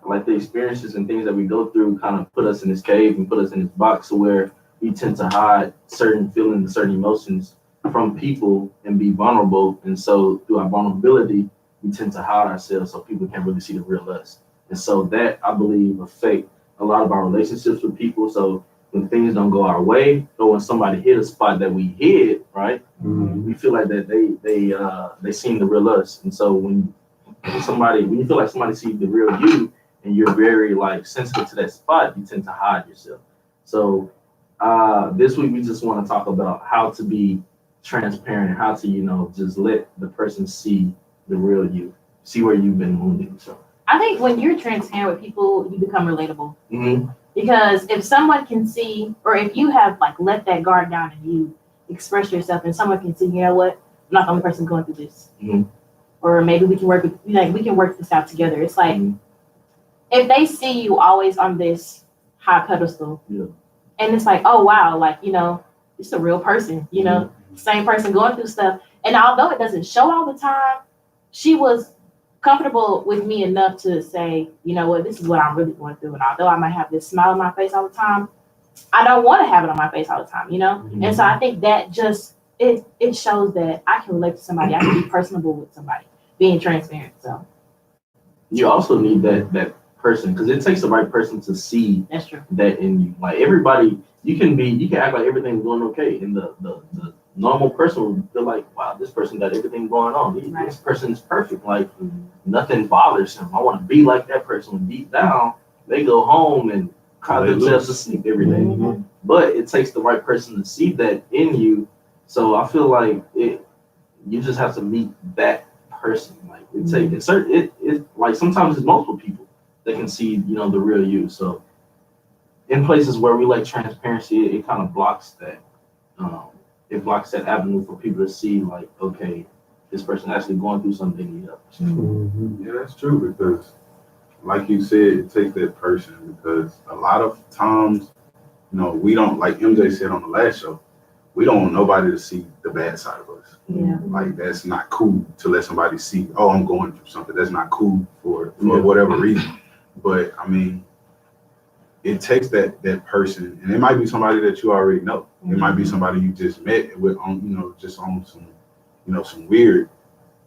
like the experiences and things that we go through kind of put us in this cave and put us in this box where we tend to hide certain feelings, certain emotions from people and be vulnerable. And so through our vulnerability, we tend to hide ourselves so people can't really see the real us. And so that, I believe, affect a lot of our relationships with people. So when things don't go our way, or when somebody hit a spot that we hit, right, we feel like that they seen the real us. And so when you feel like somebody sees the real you and you're very like sensitive to that spot, you tend to hide yourself. So this week we just want to talk about how to be transparent, how to just let the person see the real you, see where you've been wounded. So I think when you're transparent with people, you become relatable. Mm-hmm. Because if someone can see, or if you have like let that guard down and you express yourself, and someone can see, you know what, I'm not the only person going through this, Mm-hmm. or maybe we can work this out together. It's like if they see you always on this high pedestal, and it's like, oh wow, like it's a real person, same person going through stuff, and although it doesn't show all the time, she was comfortable with me enough to say, you know what, this is what I'm really going through. And although I might have this smile on my face all the time, I don't want to have it on my face all the time, Mm-hmm. And so I think that just, it shows that I can relate to somebody. I can be personable with somebody, being transparent. So You also need that person, because it takes the right person to see that's true. that in you. Like everybody, you can act like everything's going okay, and the normal person will feel like, wow, this person got everything going on. This person is perfect. Like nothing bothers him. I want to be like that person. When deep down, they go home and cry themselves to sleep every day. Mm-hmm. But it takes the right person to see that in you. So I feel like you just have to meet that person. Like it like sometimes it's multiple people that can see, the real you. So in places where we like transparency, it kind of blocks that. It blocks that avenue for people to see, like, okay, this person actually going through something they need help. Mhm. Yeah, that's true because, like you said, it takes that person because a lot of times, we don't, like MJ said on the last show, we don't want nobody to see the bad side of us. Yeah. Like that's not cool to let somebody see, oh, I'm going through something. That's not cool for Yeah. whatever reason. But I mean, it takes that person, and it might be somebody that you already know. It might be somebody you just met with on, just on some, some weird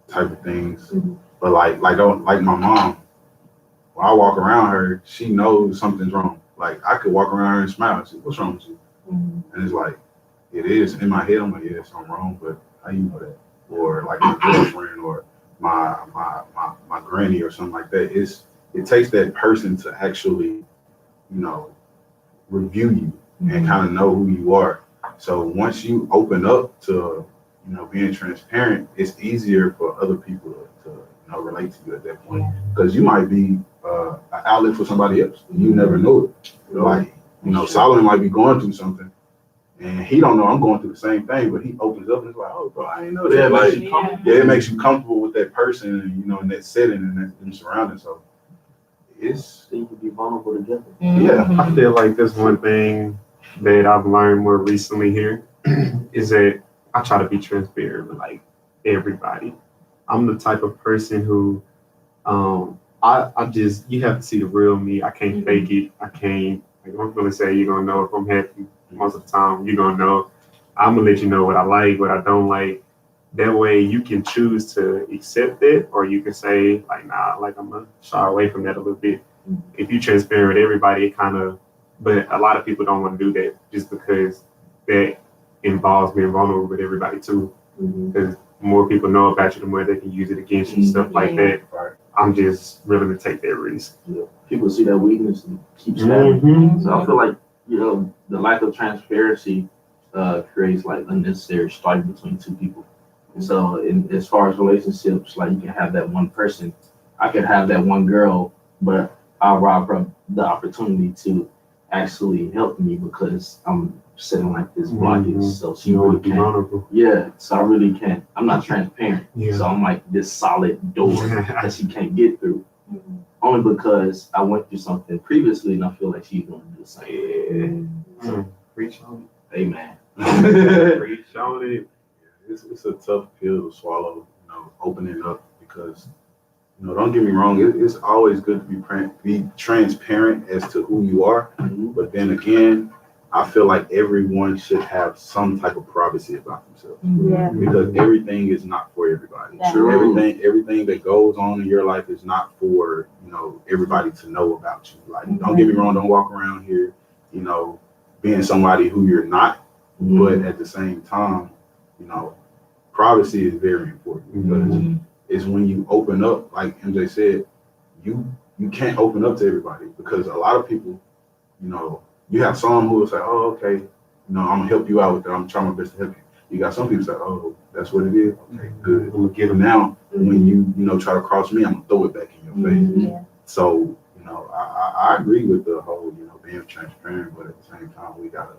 type of things. But like my mom, when I walk around her, she knows something's wrong. Like I could walk around her and smile and say, "What's wrong with you?" And it's like, it is in my head. I'm like, yeah, something wrong, but how you know that? Or like my girlfriend or my granny or something like that. It takes that person to actually, review you and kind of know who you are. So once you open up to, being transparent, it's easier for other people to relate to you at that point. Because you might be an outlet for somebody else. You never know it. Like, Solomon might be going through something and he don't know I'm going through the same thing, but he opens up and it's like, oh, bro, I didn't know that. It makes you comfortable with that person and, in that setting and that surrounding. So it's, So you can be vulnerable together. yeah. I feel like there's one thing that I've learned more recently here is that I try to be transparent with like everybody. I'm the type of person who I just, you have to see the real me. I can't fake it. I can't, like I'm gonna say you're gonna know if I'm happy most of the time, you're gonna know. I'm gonna let you know what I like, what I don't like. That way you can choose to accept it, or you can say like, nah, like I'm gonna shy away from that a little bit. If you transparent with everybody, it kind of, but a lot of people don't want to do that just because that involves being vulnerable with everybody too. Because more people know about you, the more they can use it against you, stuff like that. I'm just willing to take that risk. People see that weakness and keep stabbing. So I feel like, the lack of transparency creates like unnecessary strife between two people. So as far as relationships, like you can have that one person, I could have that one girl, but I'll rob her the opportunity to actually help me because I'm sitting like this blockage. So she really can't. Vulnerable. Yeah, so I really can't. I'm not transparent. Yeah. So I'm like this solid door that she can't get through. Only because I went through something previously and I feel like she's going to do the same. So, Preach on amen. it. Preach on it. It's a tough pill to swallow, opening up because, don't get me wrong, it's always good to be transparent as to who you are. But then again, I feel like everyone should have some type of privacy about themselves. Yeah. Because everything is not for everybody. True. Everything that goes on in your life is not for, everybody to know about you. Like, don't get me wrong, don't walk around here, being somebody who you're not. But at the same time, privacy is very important because it's when you open up, like MJ said, you can't open up to everybody because a lot of people, you have some who will say, oh, okay, I'm gonna help you out with that. I'm trying my best to help you. You got some people say, oh, that's what it is. Okay, good. I'm gonna give them now. When you try to cross me, I'm gonna throw it back in your face. Yeah. So, I agree with the whole, being transparent, but at the same time, we gotta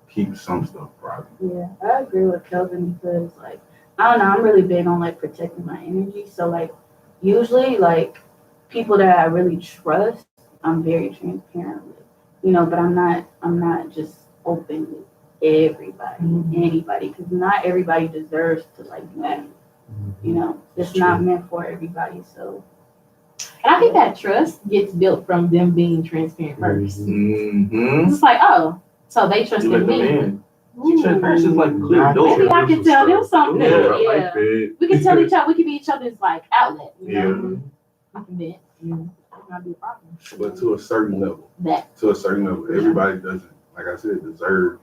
keep some stuff private. Yeah, I agree with Kelvin because, like, I don't know, I'm really big on, like, protecting my energy. So, like, usually, like, people that I really trust, I'm very transparent with, but I'm not just open with everybody, anybody, because not everybody deserves to, like, know me. It's not meant for everybody, so. And I think that trust gets built from them being transparent first. It's like, oh, so they You trusted let them me. in. Transparency is like a clear door. Maybe I can tell them something. Yeah, I like that. We can tell each other. We can be each other's like outlet. Yeah. I can vent. Not be a problem. But to a certain level, That. everybody doesn't, like I said, deserve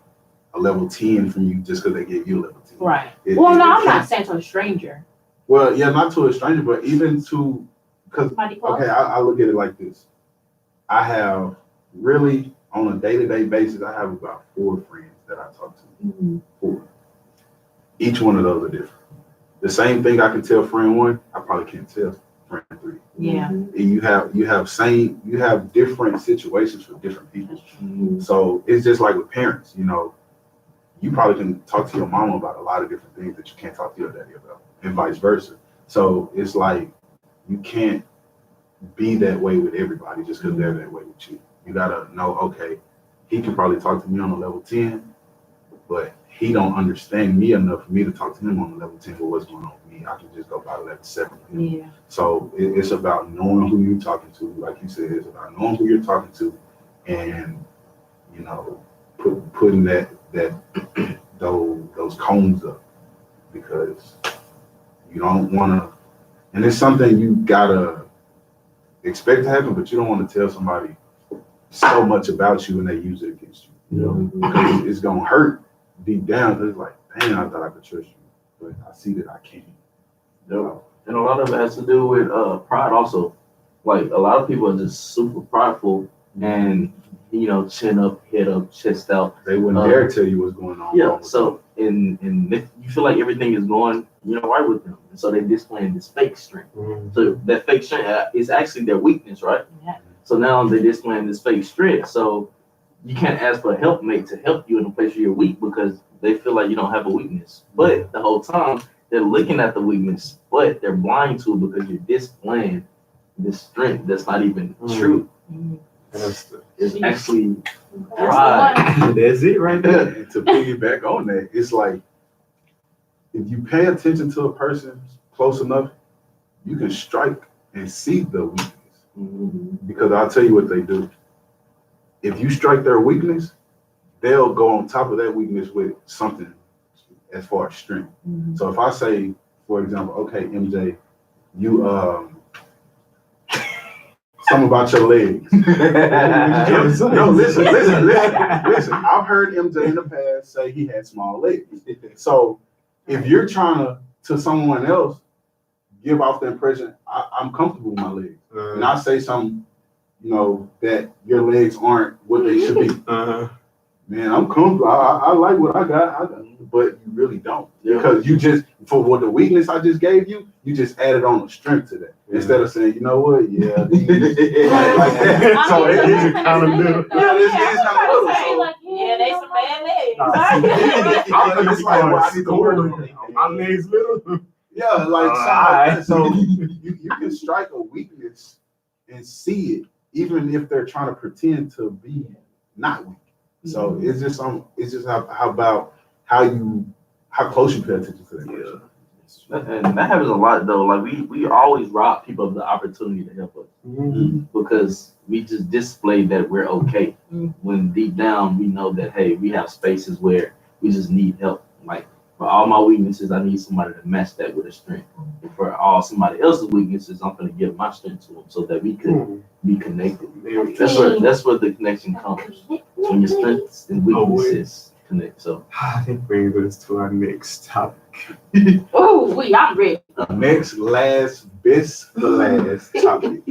a level 10 from you just because they give you a level 10. Right. No, I'm not saying to a stranger. Well, yeah, not to a stranger, but even to, because, Somebody close. okay, I look at it like this. I have really, on a day-to-day basis, I have about 4 friends that I talk to. 4. Each one of those are different. The same thing I can tell friend 1, I probably can't tell friend 3. Yeah. You have different situations for different people. So it's just like with parents, you probably can talk to your mama about a lot of different things that you can't talk to your daddy about, and vice versa. So it's like you can't be that way with everybody just because they're that way with you. You gotta know, okay, he can probably talk to me on a level 10, but he don't understand me enough for me to talk to him on a level 10 with what's going on with me. I can just go by level 7 with him. Yeah. So it's about knowing who you're talking to. Like you said, it's about knowing who you're talking to, and you know, putting that those cones up, because you don't want to. And it's something you gotta expect to happen, but you don't want to tell somebody so much about you and they use it against you. You know, because it's gonna hurt deep down. It's like, dang, I thought I could trust you, but I see that I can't. Yep. And a lot of it has to do with pride also. Like a lot of people are just super prideful and, you know, chin up, head up, chest out. They wouldn't dare tell you what's going on. Yeah. So in you feel like everything is going, you know, right with them, and so they're displaying this fake strength. So that fake strength is actually their weakness, right? Yeah. So now they're displaying this fake strength. So you can't ask for a helpmate to help you in a place where you're weak because they feel like you don't have a weakness. But the whole time they're looking at the weakness, but they're blind to it because you're displaying this strength that's not even true. It's actually pride. That's it right there. And to piggyback on that, it's like if you pay attention to a person close enough, you can strike and see the weakness. Because I'll tell you what they do. If you strike their weakness, they'll go on top of that weakness with something as far as strength. So if I say, for example, okay, MJ, you something about your legs. No, listen. I've heard MJ in the past say he had small legs. So if you're trying to someone else give off the impression I'm comfortable with my legs, and I say something, you know, that your legs aren't what they should be. Man, I'm comfortable. I like what I got, but you really don't, because you just, for what the weakness I just gave you, you just added on a strength to that instead of saying, you know what, like that. So it is kind of little. Yeah, this is kind of little. Yeah, they some bad legs. It's like, well, I need to work on it. My legs little. Yeah, like something like that. So you can strike a weakness and see it, even if they're trying to pretend to be not weak. So it's just how about how close you pay attention to that person. And that happens a lot though. Like we always rob people of the opportunity to help us because we just display that we're okay when deep down we know that, hey, we have spaces where we just need help. Like for all my weaknesses, I need somebody to match that with a strength. And for all somebody else's weaknesses, I'm going to give my strength to them so that we could be connected. That's where the connection comes, when your strengths and weaknesses connect. So That brings us to our next topic. Oh, I'm ready. Next, best for last topic.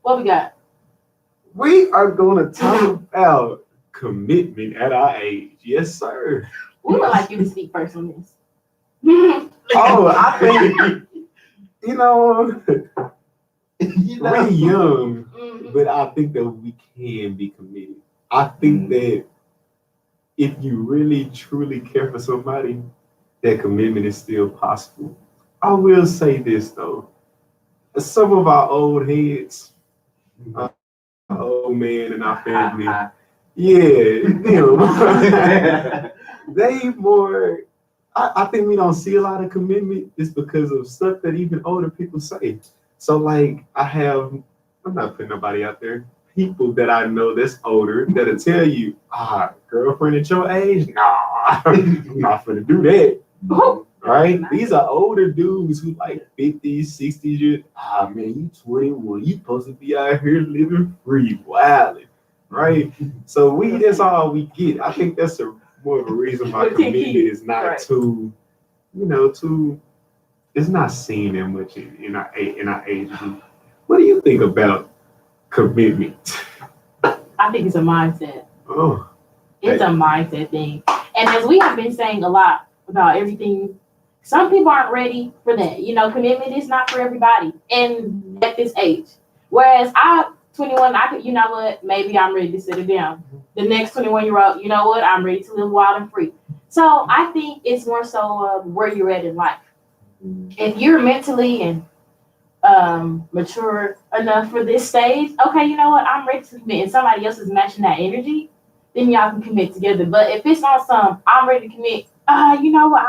What we got? We are going to talk about commitment at our age. Yes, sir. We would like you to speak first on this. Oh, I think, you know, we're young, but I think that we can be committed. I think that if you really, truly care for somebody, that commitment is still possible. I will say this, though. Some of our old heads, our old man in our family, they more, I think we don't see a lot of commitment. It's because of stuff that even older people say. So like I'm not putting nobody out there, people that I know that's older that'll tell you, girlfriend at your age? Nah, I'm not gonna do that. Right? These are older dudes who like 50s, 60s years. Man, you 21, you supposed to be out here living free, wilding. Right? So that's all we get. I think that's more of a reason why commitment is not too, it's not seen that much in our age group. What do you think about commitment? I think it's a mindset. Oh. It's a mindset thing. And as we have been saying a lot about everything, some people aren't ready for that. Commitment is not for everybody and at this age. Whereas 21, I could, you know what, maybe I'm ready to settle down. The next 21-year-old, you know what, I'm ready to live wild and free. So I think it's more so where you're at in life. If you're mentally and mature enough for this stage, okay, you know what, I'm ready to commit, and somebody else is matching that energy, then y'all can commit together. But if it's on some, I'm ready to commit, you know what,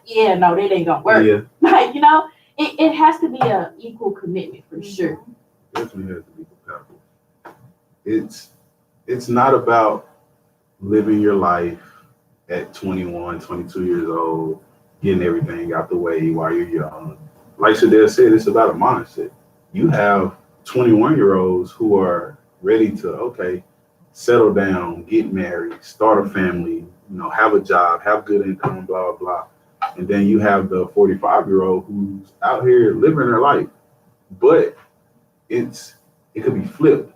yeah, no, that ain't gonna work. Yeah. Like, you know, it has to be a equal commitment for sure. Definitely has to be compatible. It's not about living your life at 21, 22 years old, getting everything out the way while you're young. Like Shadell said, it's about a mindset. You have 21-year-olds who are ready to, okay, settle down, get married, start a family, you know, have a job, have good income, blah, blah. And then you have the 45-year-old who's out here living their life. But it could be flipped.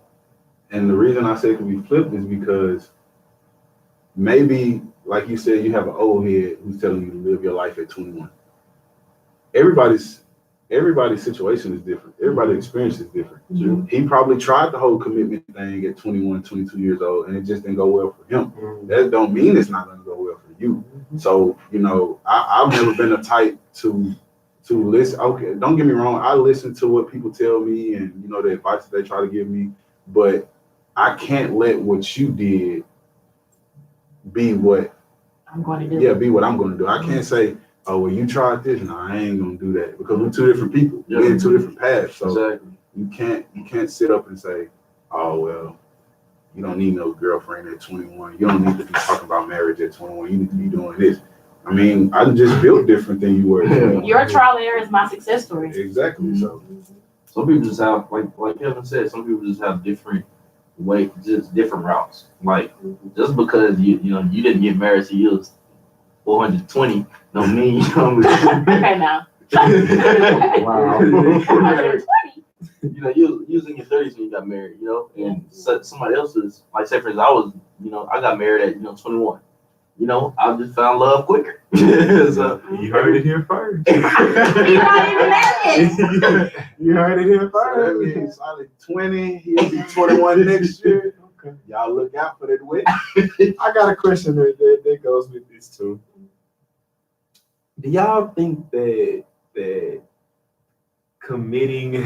And the reason I say it could be flipped is because maybe, like you said, you have an old head who's telling you to live your life at 21. Everybody's situation is different. Everybody's experience is different. Mhm. He probably tried the whole commitment thing at 21, 22 years old, and it just didn't go well for him. That don't mean it's not going to go well for you. So, you know, I've never been the type to listen. Okay, don't get me wrong. I listen to what people tell me and, you know, the advice that they try to give me, but I can't let what you did be what I'm going to do. Yeah, be what I'm going to do. I can't say, oh, well, you tried this. No, I ain't going to do that, because we're two different people. Yeah. We're in two different paths. So Exactly. you can't sit up and say, oh, well, you don't need no girlfriend at 21. You don't need to be talking about marriage at 21. You need to be doing this. I mean, I'm just built different than you were at 21. Your trial and error is my success story. Exactly. So Some people just have, like Kevin said, some people just have different ways, just different routes. Like, just because you didn't get married till you was 420, don't mean you don't. Okay, now. Wow. 120. You know, you was in your 30s when you got married, you know, and somebody else is, like, say for instance, I got married at 21. You know, I just found love quicker. So, You heard it here first. You're not even married. You heard it here that first. means solid 20. He'll be 21 next year. Okay. Y'all look out for that wedding. I got a question that goes with this too. Do y'all think that committing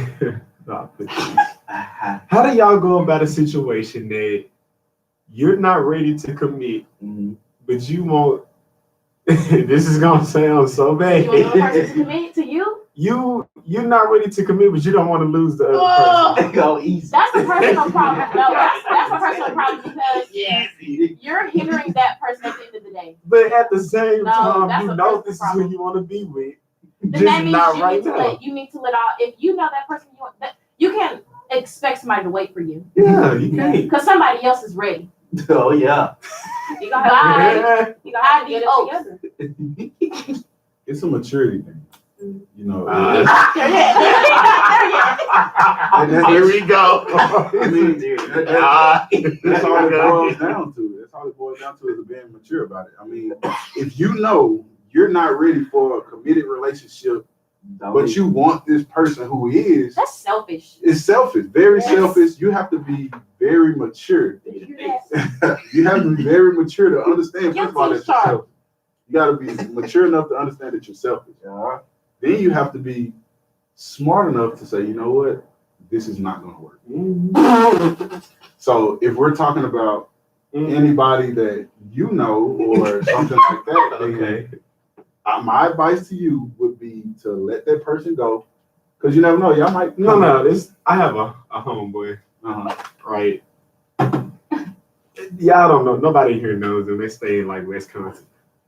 how do y'all go about a situation that you're not ready to commit, but you want this is gonna sound so bad. You want the person to commit to you? You're not ready to commit, but you don't want to lose the other person. go easy. That's a personal problem. No, that's a personal problem because you're hindering that person at the end of the day. But at the same No, time, that's you a know personal this problem. is who you want to be with. Then Just that means not you right need to now. you need to let all. If you know that person, you want that, you can't expect somebody to wait for you Yeah, you can't. because somebody else is ready. Oh yeah. You gonna have You gonna have to get it Oh. together. It's a maturity thing. You know, There yet. Here we go. I mean, that's all it boils down to. That's all it boils down to, is being mature about it. I mean, if you know you're not ready for a committed relationship, but you want this person who is, That's selfish. it's selfish, very Yes. selfish. You have to be very mature. Did you hear that? You have to be very mature to understand, first of all, that Guilty you're sharp. selfish. You got to be mature enough to understand that you're selfish. Then you have to be smart enough to say, you know what, this is not going to work. So if we're talking about anybody that you know or something like that, Okay. my advice to you would be to let that person go, because you never know. Y'all might. No. I have a homeboy, right? Y'all don't know. Nobody here knows them. They stay in like Wisconsin,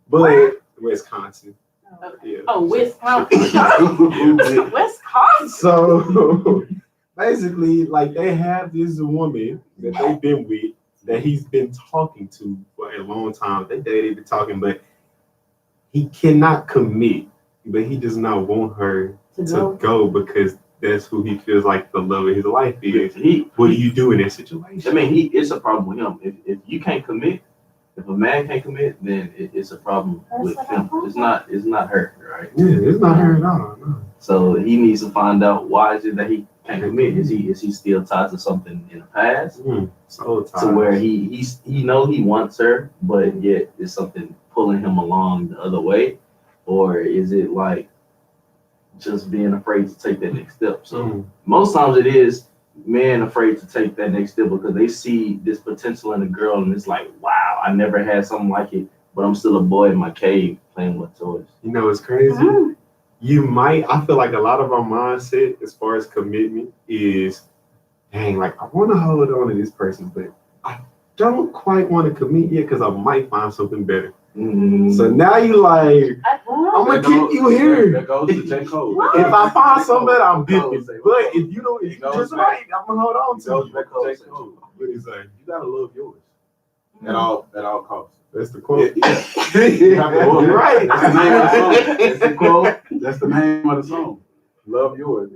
but Wisconsin. Yeah. Oh, Wisconsin. Wisconsin. So basically, like, they have this woman that they've been with that he's been talking to for a long time. They've been talking, but he cannot commit. But he does not want her to go because that's who he feels like the love of his life is. What do you do in that situation? I mean, it's a problem with him. If you can't commit, if a man can't commit, then it's a problem with him. It's not her, right? Yeah, it's not her at all. No. So he needs to find out why is it that he can't commit. Is he still tied to something in the past? So tired. To where he know he wants her, but yet it's something pulling him along the other way, or is it like just being afraid to take that next step? So most times it is men afraid to take that next step because they see this potential in a girl and it's like, wow, I never had something like it, but I'm still a boy in my cave playing with toys. You know, it's crazy. I feel like a lot of our mindset as far as commitment is, dang, like I want to hold on to this person, but I don't quite want to commit yet because I might find something better. So now you like, I'm gonna keep you here. That goes to J. Cole. If I find something better, I'm dipping. But if you don't, if you just right, I'm gonna hold on to it. J. Cole. What do you say? You gotta love yours at all costs. That's the quote. You have to love it. Right. That's the name of the song. Love yours.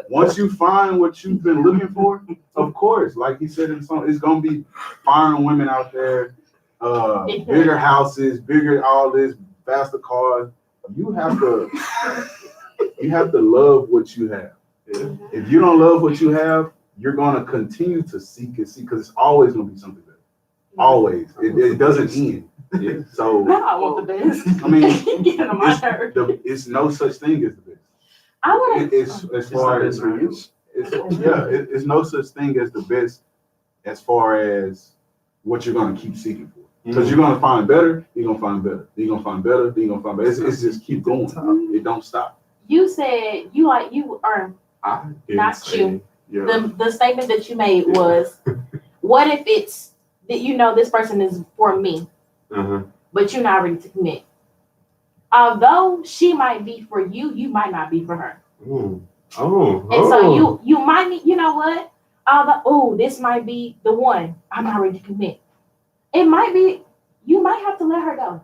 Once you find what you've been looking for, of course, like he said in the song, it's gonna be fine women out there, bigger houses, bigger all this, faster cars. You have to love what you have. If you don't love what you have, you're gonna continue to seek and seek because it's always gonna be something better. Always. It doesn't end. Yeah. So Now I want the best. I mean, Getting on my nerves. it's no such thing as the best. I want to. It's as far as for you. It's no such thing as the best as far as what you're gonna keep seeking for. Because you're gonna find better, you're gonna find better, you're gonna find better, you're gonna find better. It's just keep going. It don't stop. You said you are I didn't not say, you. Yeah. The statement that you made was, what if it's that you know this person is for me, but you're not ready to commit. Although she might be for you, you might not be for her. And so you might need, you know what? This might be the one. I'm not ready to commit. It might be, you might have to let her go.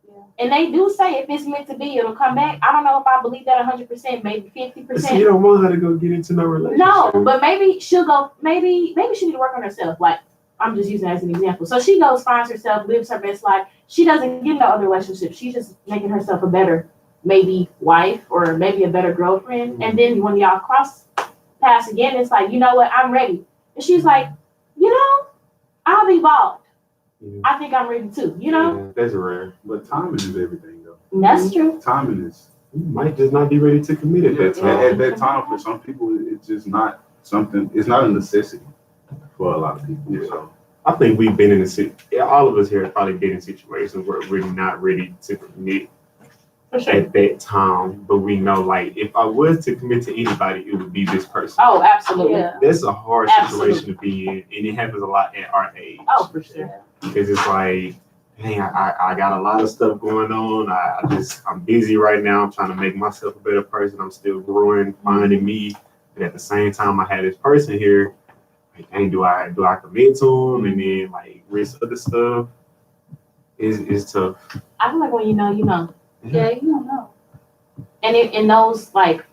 Yeah. And they do say if it's meant to be, it'll come back. I don't know if I believe that 100%, maybe 50%. So you don't want her to go get into no relationship. No, but maybe she'll go, maybe she need to work on herself. Like, I'm just using it as an example. So she goes, finds herself, lives her best life. She doesn't get no other relationship. She's just making herself a better, maybe wife or maybe a better girlfriend. And then when y'all cross paths again, it's like, you know what, I'm ready. And she's like, you know, I've evolved. Yeah. I think I'm ready too, you know? Yeah, that's rare. But timing is everything though. That's true. Timing is. You might just not be ready to commit at that time. At that time, for some people, it's just not something, it's not a necessity for a lot of people. Yeah. So I think we've been in all of us here have probably been in situations where we're not ready to commit at that time. But we know, like, if I was to commit to anybody, it would be this person. Oh, absolutely. Yeah. That's a hard situation to be in, and it happens a lot at our age. Oh, for sure. Because it's like, hey, I got a lot of stuff going on. I'm busy right now. I'm trying to make myself a better person. I'm still growing, finding me. But at the same time, I had this person here. Like, dang, do I commit to him and then like risk other stuff? It's tough. I feel like when you know, you know. Yeah, you don't know. And in those like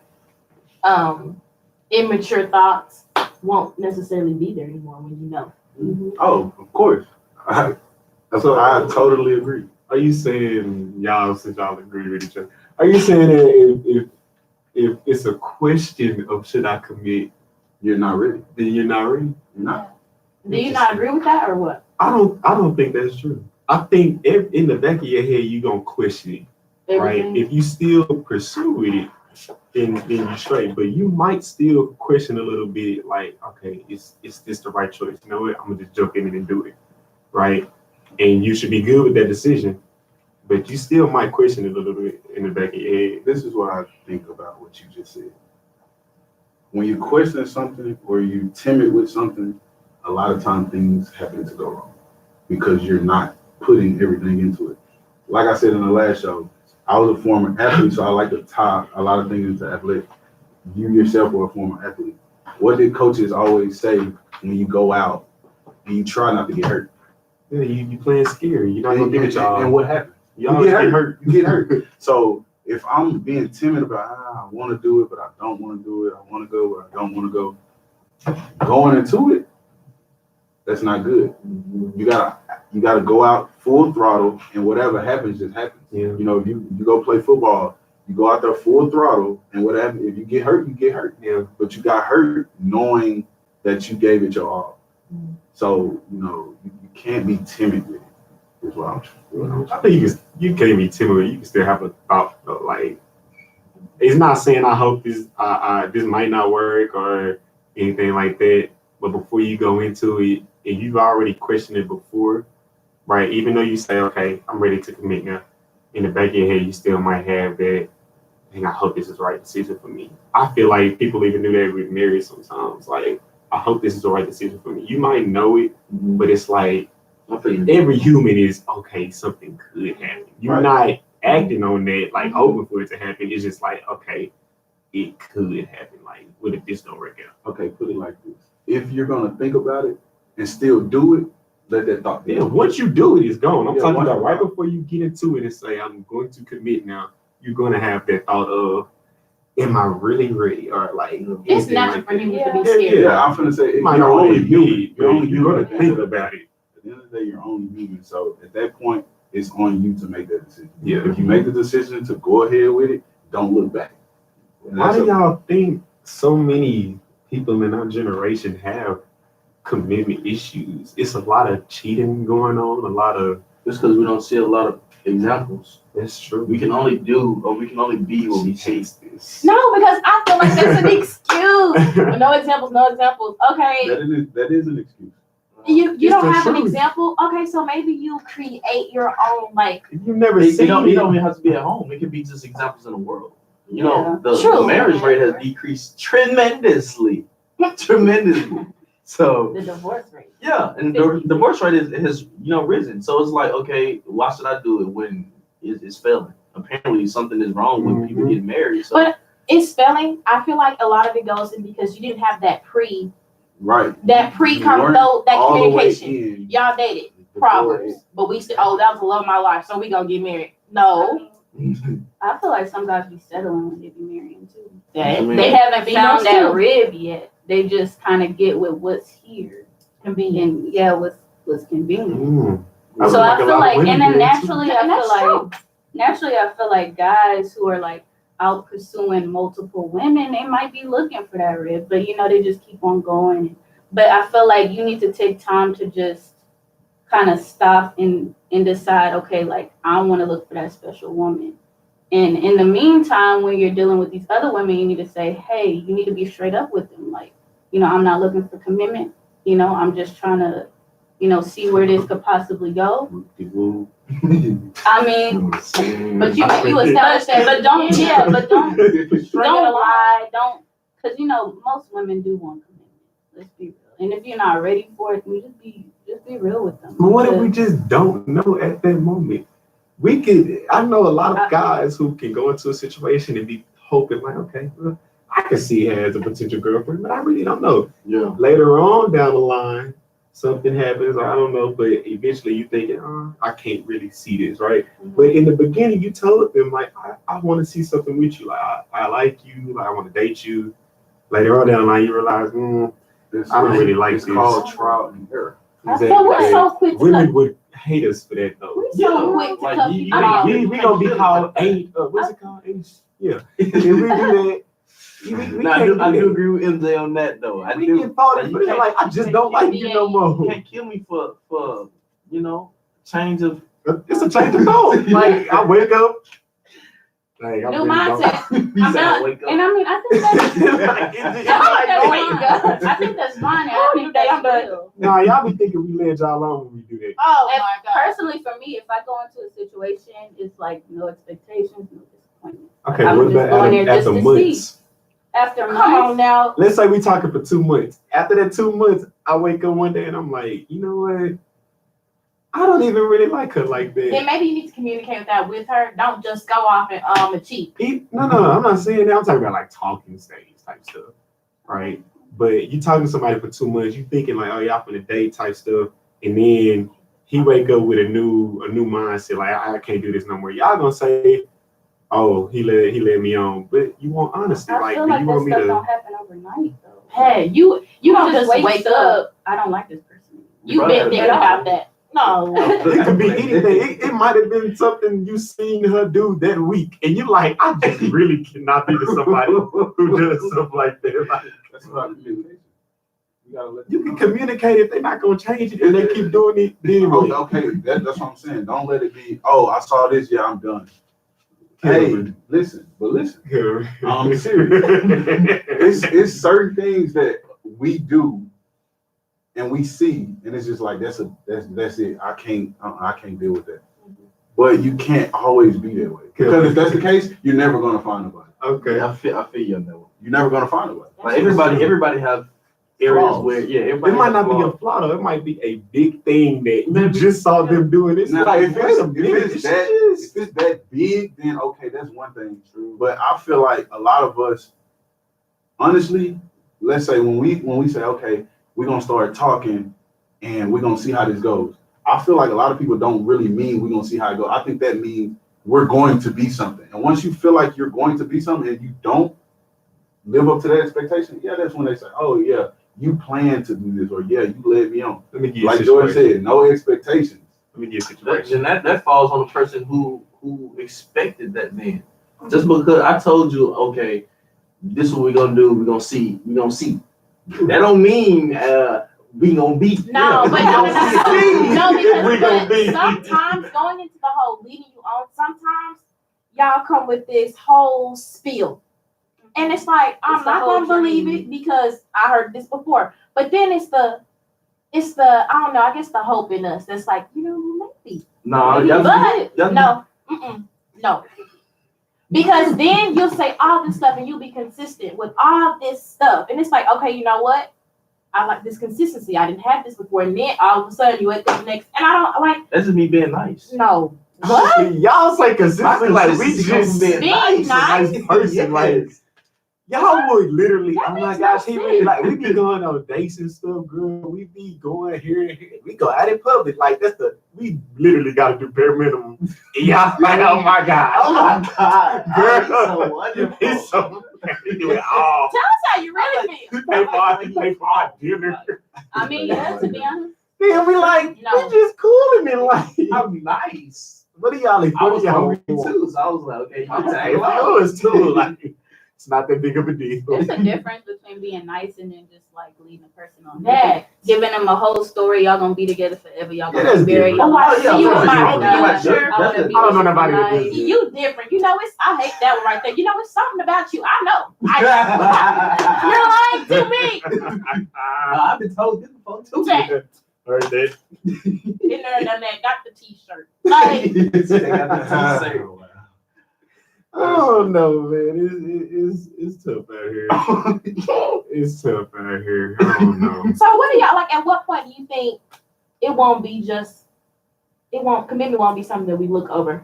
immature thoughts won't necessarily be there anymore when you know. Mm-hmm. Oh, of course. I totally agree. Are you saying, since y'all agree with each other, are you saying that if it's a question of should I commit, you're not ready? Then you're not ready? You're not. Do you not agree with that or what? I don't think that's true. I think in the back of your head you're gonna question it. Everything. Right? If you still pursue it, then you're straight. But you might still question a little bit, like, okay, is this the right choice? You know what? I'm gonna just jump in and do it. Right? And you should be good with that decision. But you still might question it a little bit in the back of your head. This is what I think about what you just said. When you question something or you timid with something, a lot of time things happen to go wrong because you're not putting everything into it. Like I said in the last show, I was a former athlete, so I like to tie a lot of things into athletics. You yourself were a former athlete. What did coaches always say when you go out and you try not to get hurt? Yeah, you playing scary. You're not gonna give it y'all. And what happens? You get hurt. You get hurt. So if I'm being timid about, I want to do it, but I don't want to do it. I want to go, but I don't want to go. Going into it, that's not good. You gotta go out full throttle, and whatever happens, just happens. Yeah. You know, if you go play football, You go out there full throttle, and what happens if you get hurt? You get hurt. Yeah. But you got hurt knowing that you gave it your all. So you can't be timid with it. Is what I'm I think you can't be timid. You can still have a thought though. Like, it's not saying I hope this might not work or anything like that. But before you go into it, and you've already questioned it before, right? Even though you say, okay, I'm ready to commit now, in the back of your head, you still might have that, and I hope this is the right decision for me. I feel like people even do that with marriage sometimes. Like, I hope this is the right decision for me. You might know it, but it's like, every human is, okay, something could happen. You're not acting on that, like hoping for it to happen. It's just like, okay, it could happen. Like, what if this don't work out? Okay, put it like this. If you're gonna think about it and still do it, let that thought be. Yeah, once you do it, it's gone. I'm Yeah, talking about right before you get into it and say, I'm going to commit now, you're gonna have that thought of, am I really ready? Or like, It's natural for humans to be scared. Yeah, I'm finna say, you might you're not only only human. You're only you're human. gonna think about it. At the end of the day, you're only human. So at that point, it's on you to make that decision. Yeah. If you make the decision to go ahead with it, don't look back. And Why that's do a- y'all think so many people in our generation have commitment issues? It's a lot of cheating going on, a lot of. Just because we don't see a lot of examples. That's true. We can only do or we can only be what we see. this. No, because I feel like that's an excuse. No examples, no examples. Okay. That is an excuse. You It's don't the have an truth. example? Okay, so maybe you create your own, like, You've never It seen don't it. even have to be at home. It could be just examples in the world. You know, the True. marriage rate has decreased tremendously. Tremendously. So the divorce rate. yeah, and the divorce rate has risen. So it's like, okay, why should I do it when it's failing? Apparently something is wrong when people get married. So But it's failing. I feel like a lot of it goes in because you didn't have that Right. that communication. In Y'all dated before problems, but we said, oh, that was the love of my life, so we gonna get married. No, I feel like some guys be settling when they be marrying too. I mean, They haven't females found that too. rib yet. They just kind of get with what's here. convenient. And yeah, what's convenient. Mm. So I a feel lot of like, women and then do that too. naturally, And that's I feel like guys who are like out pursuing multiple women, they might be looking for that rib, but they just keep on going. But I feel like you need to take time to just kind of stop and decide, okay, like I want to look for that special woman. And in the meantime, when you're dealing with these other women, you need to say, hey, you need to be straight up with them. Like, I'm not looking for commitment. I'm just trying to, see where this could possibly go. I mean, But you established that. but don't Don't lie. Don't, because most women do want commitment. Let's be real. And if you're not ready for it, then just be real with them. But what if we just don't know at that moment? I know a lot of guys who can go into a situation and be hoping like, okay, well, I can see her as a potential girlfriend, but I really don't know. Yeah. Later on down the line, something happens, or I don't know, but eventually you thinking, I can't really see this, right? Mm-hmm. But in the beginning, you told them, like, I want to see something with you. Like, I like you. Like, I want to date you. Later on down the line, you realize, I don't really like it's this. called trial and error. I feel we're so quick to Women would hate us for that, though. we're so quick to like, cut you- people you- off. We gonna be called what's it called? Yeah. If we do that, we No, I can't do do agree with MJ on that though. I we do. get faulted Like, for you that. can't- Like, I just don't like you no You more. can't kill me for change of. It's a change of thought. Like, I wake up. Like, I New really don't- mindset. You I'm said not- wake up. And I mean, I think that's Like, Wake up. I think that's fine. And Oh, I think that's real. Nah, y'all be thinking we led y'all on when we do that. Oh If- my god. Personally, for me, if I go into a situation, it's like no expectations, no disappointment. Okay, I'm what just about going there after just to months? After Come on months, now. Let's say we talking for 2 months. After that 2 months, I wake up one day and I'm like, you know what? I don't even really like her like Then that. maybe you need to communicate that with her. Don't just go off and cheat. No, I'm not saying that. I'm talking about like talking stage type stuff, right? But you talking to somebody for 2 months, you thinking like, oh, y'all finna date type stuff, and then he wake up with a new mindset, like I can't do this no more. Y'all gonna say, oh, he led me on, but you want honesty, I like, feel do like you that want me stuff to? don't happen overnight though. Hey, you don't just wake up. I don't like this person. You've been thinking about that. No. It could be anything. It might have been something you seen her do that week, and you're like, I just really cannot think of somebody who does stuff like that. Like, That's about communication. you can communicate if they're not gonna change it and they keep doing it. Anyway. Okay, that's what I'm saying. Don't let it be, oh, I saw this, yeah, I'm done. Hey, listen. I'm serious. It's certain things that we do and we see, and it's just like that's it. I can't deal with that. But you can't always be that way. Because if that's the case, you're never gonna find nobody. Okay. I feel you on that one. You're never gonna find nobody. Like everybody have areas Flaws. where It might not be a flaw though. It might be a big thing that you just saw them doing. It's Now, like, if it's that big, then okay, that's one thing. True. But I feel like a lot of us, honestly, let's say when we say, okay, we're gonna start talking and we're gonna see how this goes. I feel like a lot of people don't really mean we're gonna see how it goes. I think that means we're going to be something. And once you feel like you're going to be something and you don't live up to that expectation, yeah, that's when they say, oh yeah, you plan to do this, or yeah, you led me on. Let me give you Like a George situation. said, no expectations. Let me give you a situation. And that falls on the person who expected that then. Just because I told you, okay, this is what we're gonna do, we're gonna see. That don't mean we gonna be. No, but no, because We gonna be. sometimes going into the whole leading you on, sometimes y'all come with this whole spiel. And it's like, I'm not gonna believe it because I heard this before. But then it's the I don't know, I guess the hope in us that's like, maybe. No, No. Because then you'll say all this stuff and you'll be consistent with all this stuff. And it's like, okay, you know what? I like this consistency. I didn't have this before. And then all of a sudden you at this next. And I don't like. that's just me being nice. No. What? Y'all say consistently, like we just being nice. person, like y'all would literally. That Oh my makes gosh, no he really sense. like we be going on dates and stuff, girl. We be going here and here. We go out in public, like we literally got to do bare minimum. Y'all like, oh my god, God. Girl. It's so wonderful. It's so oh, Tell us how you really feel. he pay for our dinner. I mean, yeah, to be honest. Then we like, No. we just cooling it like. I'm nice. What do y'all? I was hungry want? too, so I was like, okay, you can Hey, tag if I along. was too, like, it's not that big of a deal. There's a difference between being nice and then just like leading a person on. That. Giving them a whole story, y'all gonna be together forever. Y'all Yeah, gonna that's be married. different. Oh, I yeah, see you yeah, in my yeah, future. yeah, yeah. I don't know nobody that does that. You different. I hate that one right there. It's something about you. I know. You're lying to me. I've been told this before too. That. Heard that. Been there, done that. Got the t-shirt. Like, They got the t-shirt. Oh no, man, it's tough out here. It's tough out here. I don't know. so what do y'all like? At what point do you think commitment won't be something that we look over?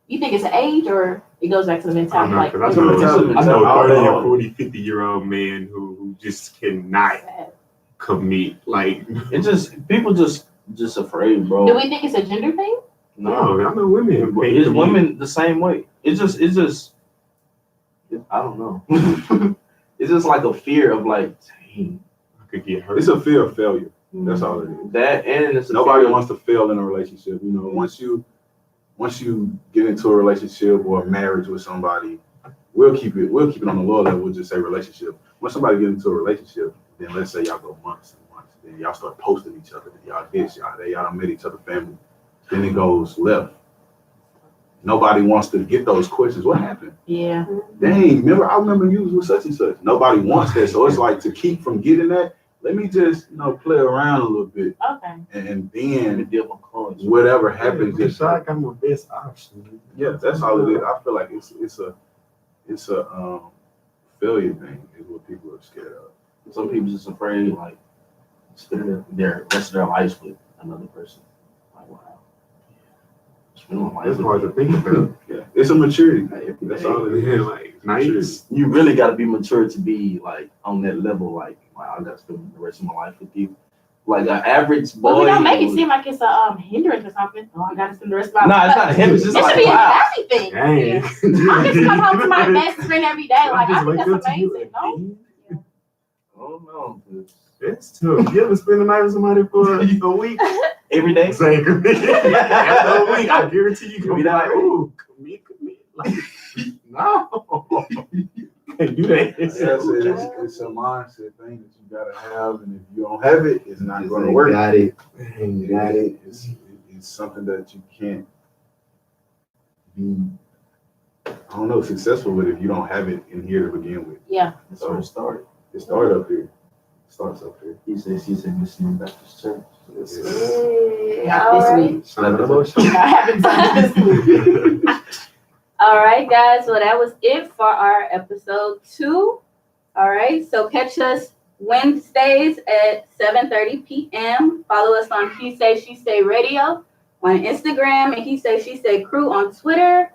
You think it's an age or it goes back to the I don't mentality? know, 'cause I I know know 30 or 40, 50-year-old men who just cannot commit. Like, People just afraid, bro. Do we think it's a gender thing? no, I know women. It's women the same way. It's just I don't know. It's just like a fear of like, dang, I could get hurt. It's a fear of failure. That's all it is. that, and it's a Nobody fear wants to fail in a relationship. Once you get into a relationship or a marriage with somebody, we'll keep it on the low level. We'll just say relationship. When somebody gets into a relationship, then let's say y'all go months and months, then y'all start posting each other, then y'all this, y'all that, y'all done met each other family. Then it goes left. Nobody wants to get those questions. What happened? Yeah. Dang, I remember you was with such and such. Nobody wants that. So it's like, to keep from getting that, let me just, play around a little bit. Okay. And the then deal with cards. whatever happens, It's just like I'm the best option. yeah, that's all it is. I feel like it's a failure thing is what people are scared of. Some people just afraid, like, spending their rest of their lives with another person. Like, wow. Spending my life That's with hard to think about. Yeah, it's a maturity thing. That's all it Yeah, is. like, nice. You really got to be mature to be like on that level. Like, wow, I got to spend the rest of my life with you. Like an average boy. Well, we don't make it seem like it's a hindrance or something. Oh, I gotta spend the rest of my No, life. it's not him. It's just It like, should be a wow. happy thing. Dang. I just come home to my best friend every day. Like, I think wake that's up to you amazing. and No? Oh no, That's tough. You ever spend the night with somebody for a week? Every day. Same commit. After a week, I guarantee you We gonna be not like, ooh, commit. Like, no. Can't do that. It's a mindset thing that you gotta have, and if you don't have it, it's not gonna work. Got it. It's something that you can't be, I don't know, successful with if you don't have it in here to begin with. Yeah. That's where it started. It started up here. It starts up here. He said, Michigan Baptist Church. Not this week. I haven't done this week. All right, guys. Well, that was it for our episode 2. All right. So catch us Wednesdays at 7:30 p.m. Follow us on HeSaySheSayRadio on Instagram and HeSaySheSay on Twitter.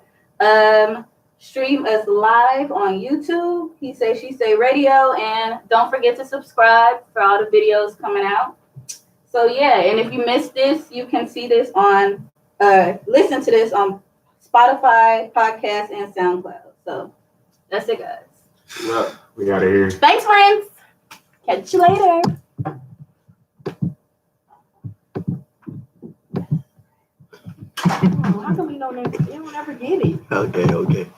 Stream us live on YouTube, HeSaySheSayRadio, and don't forget to subscribe for all the videos coming out. So yeah, and if you missed this, you can see this on, listen to this on Spotify, podcast, and SoundCloud. So that's it, guys. Well, We got it here. Thanks, friends. Catch you later. How come we don't never get it? Okay.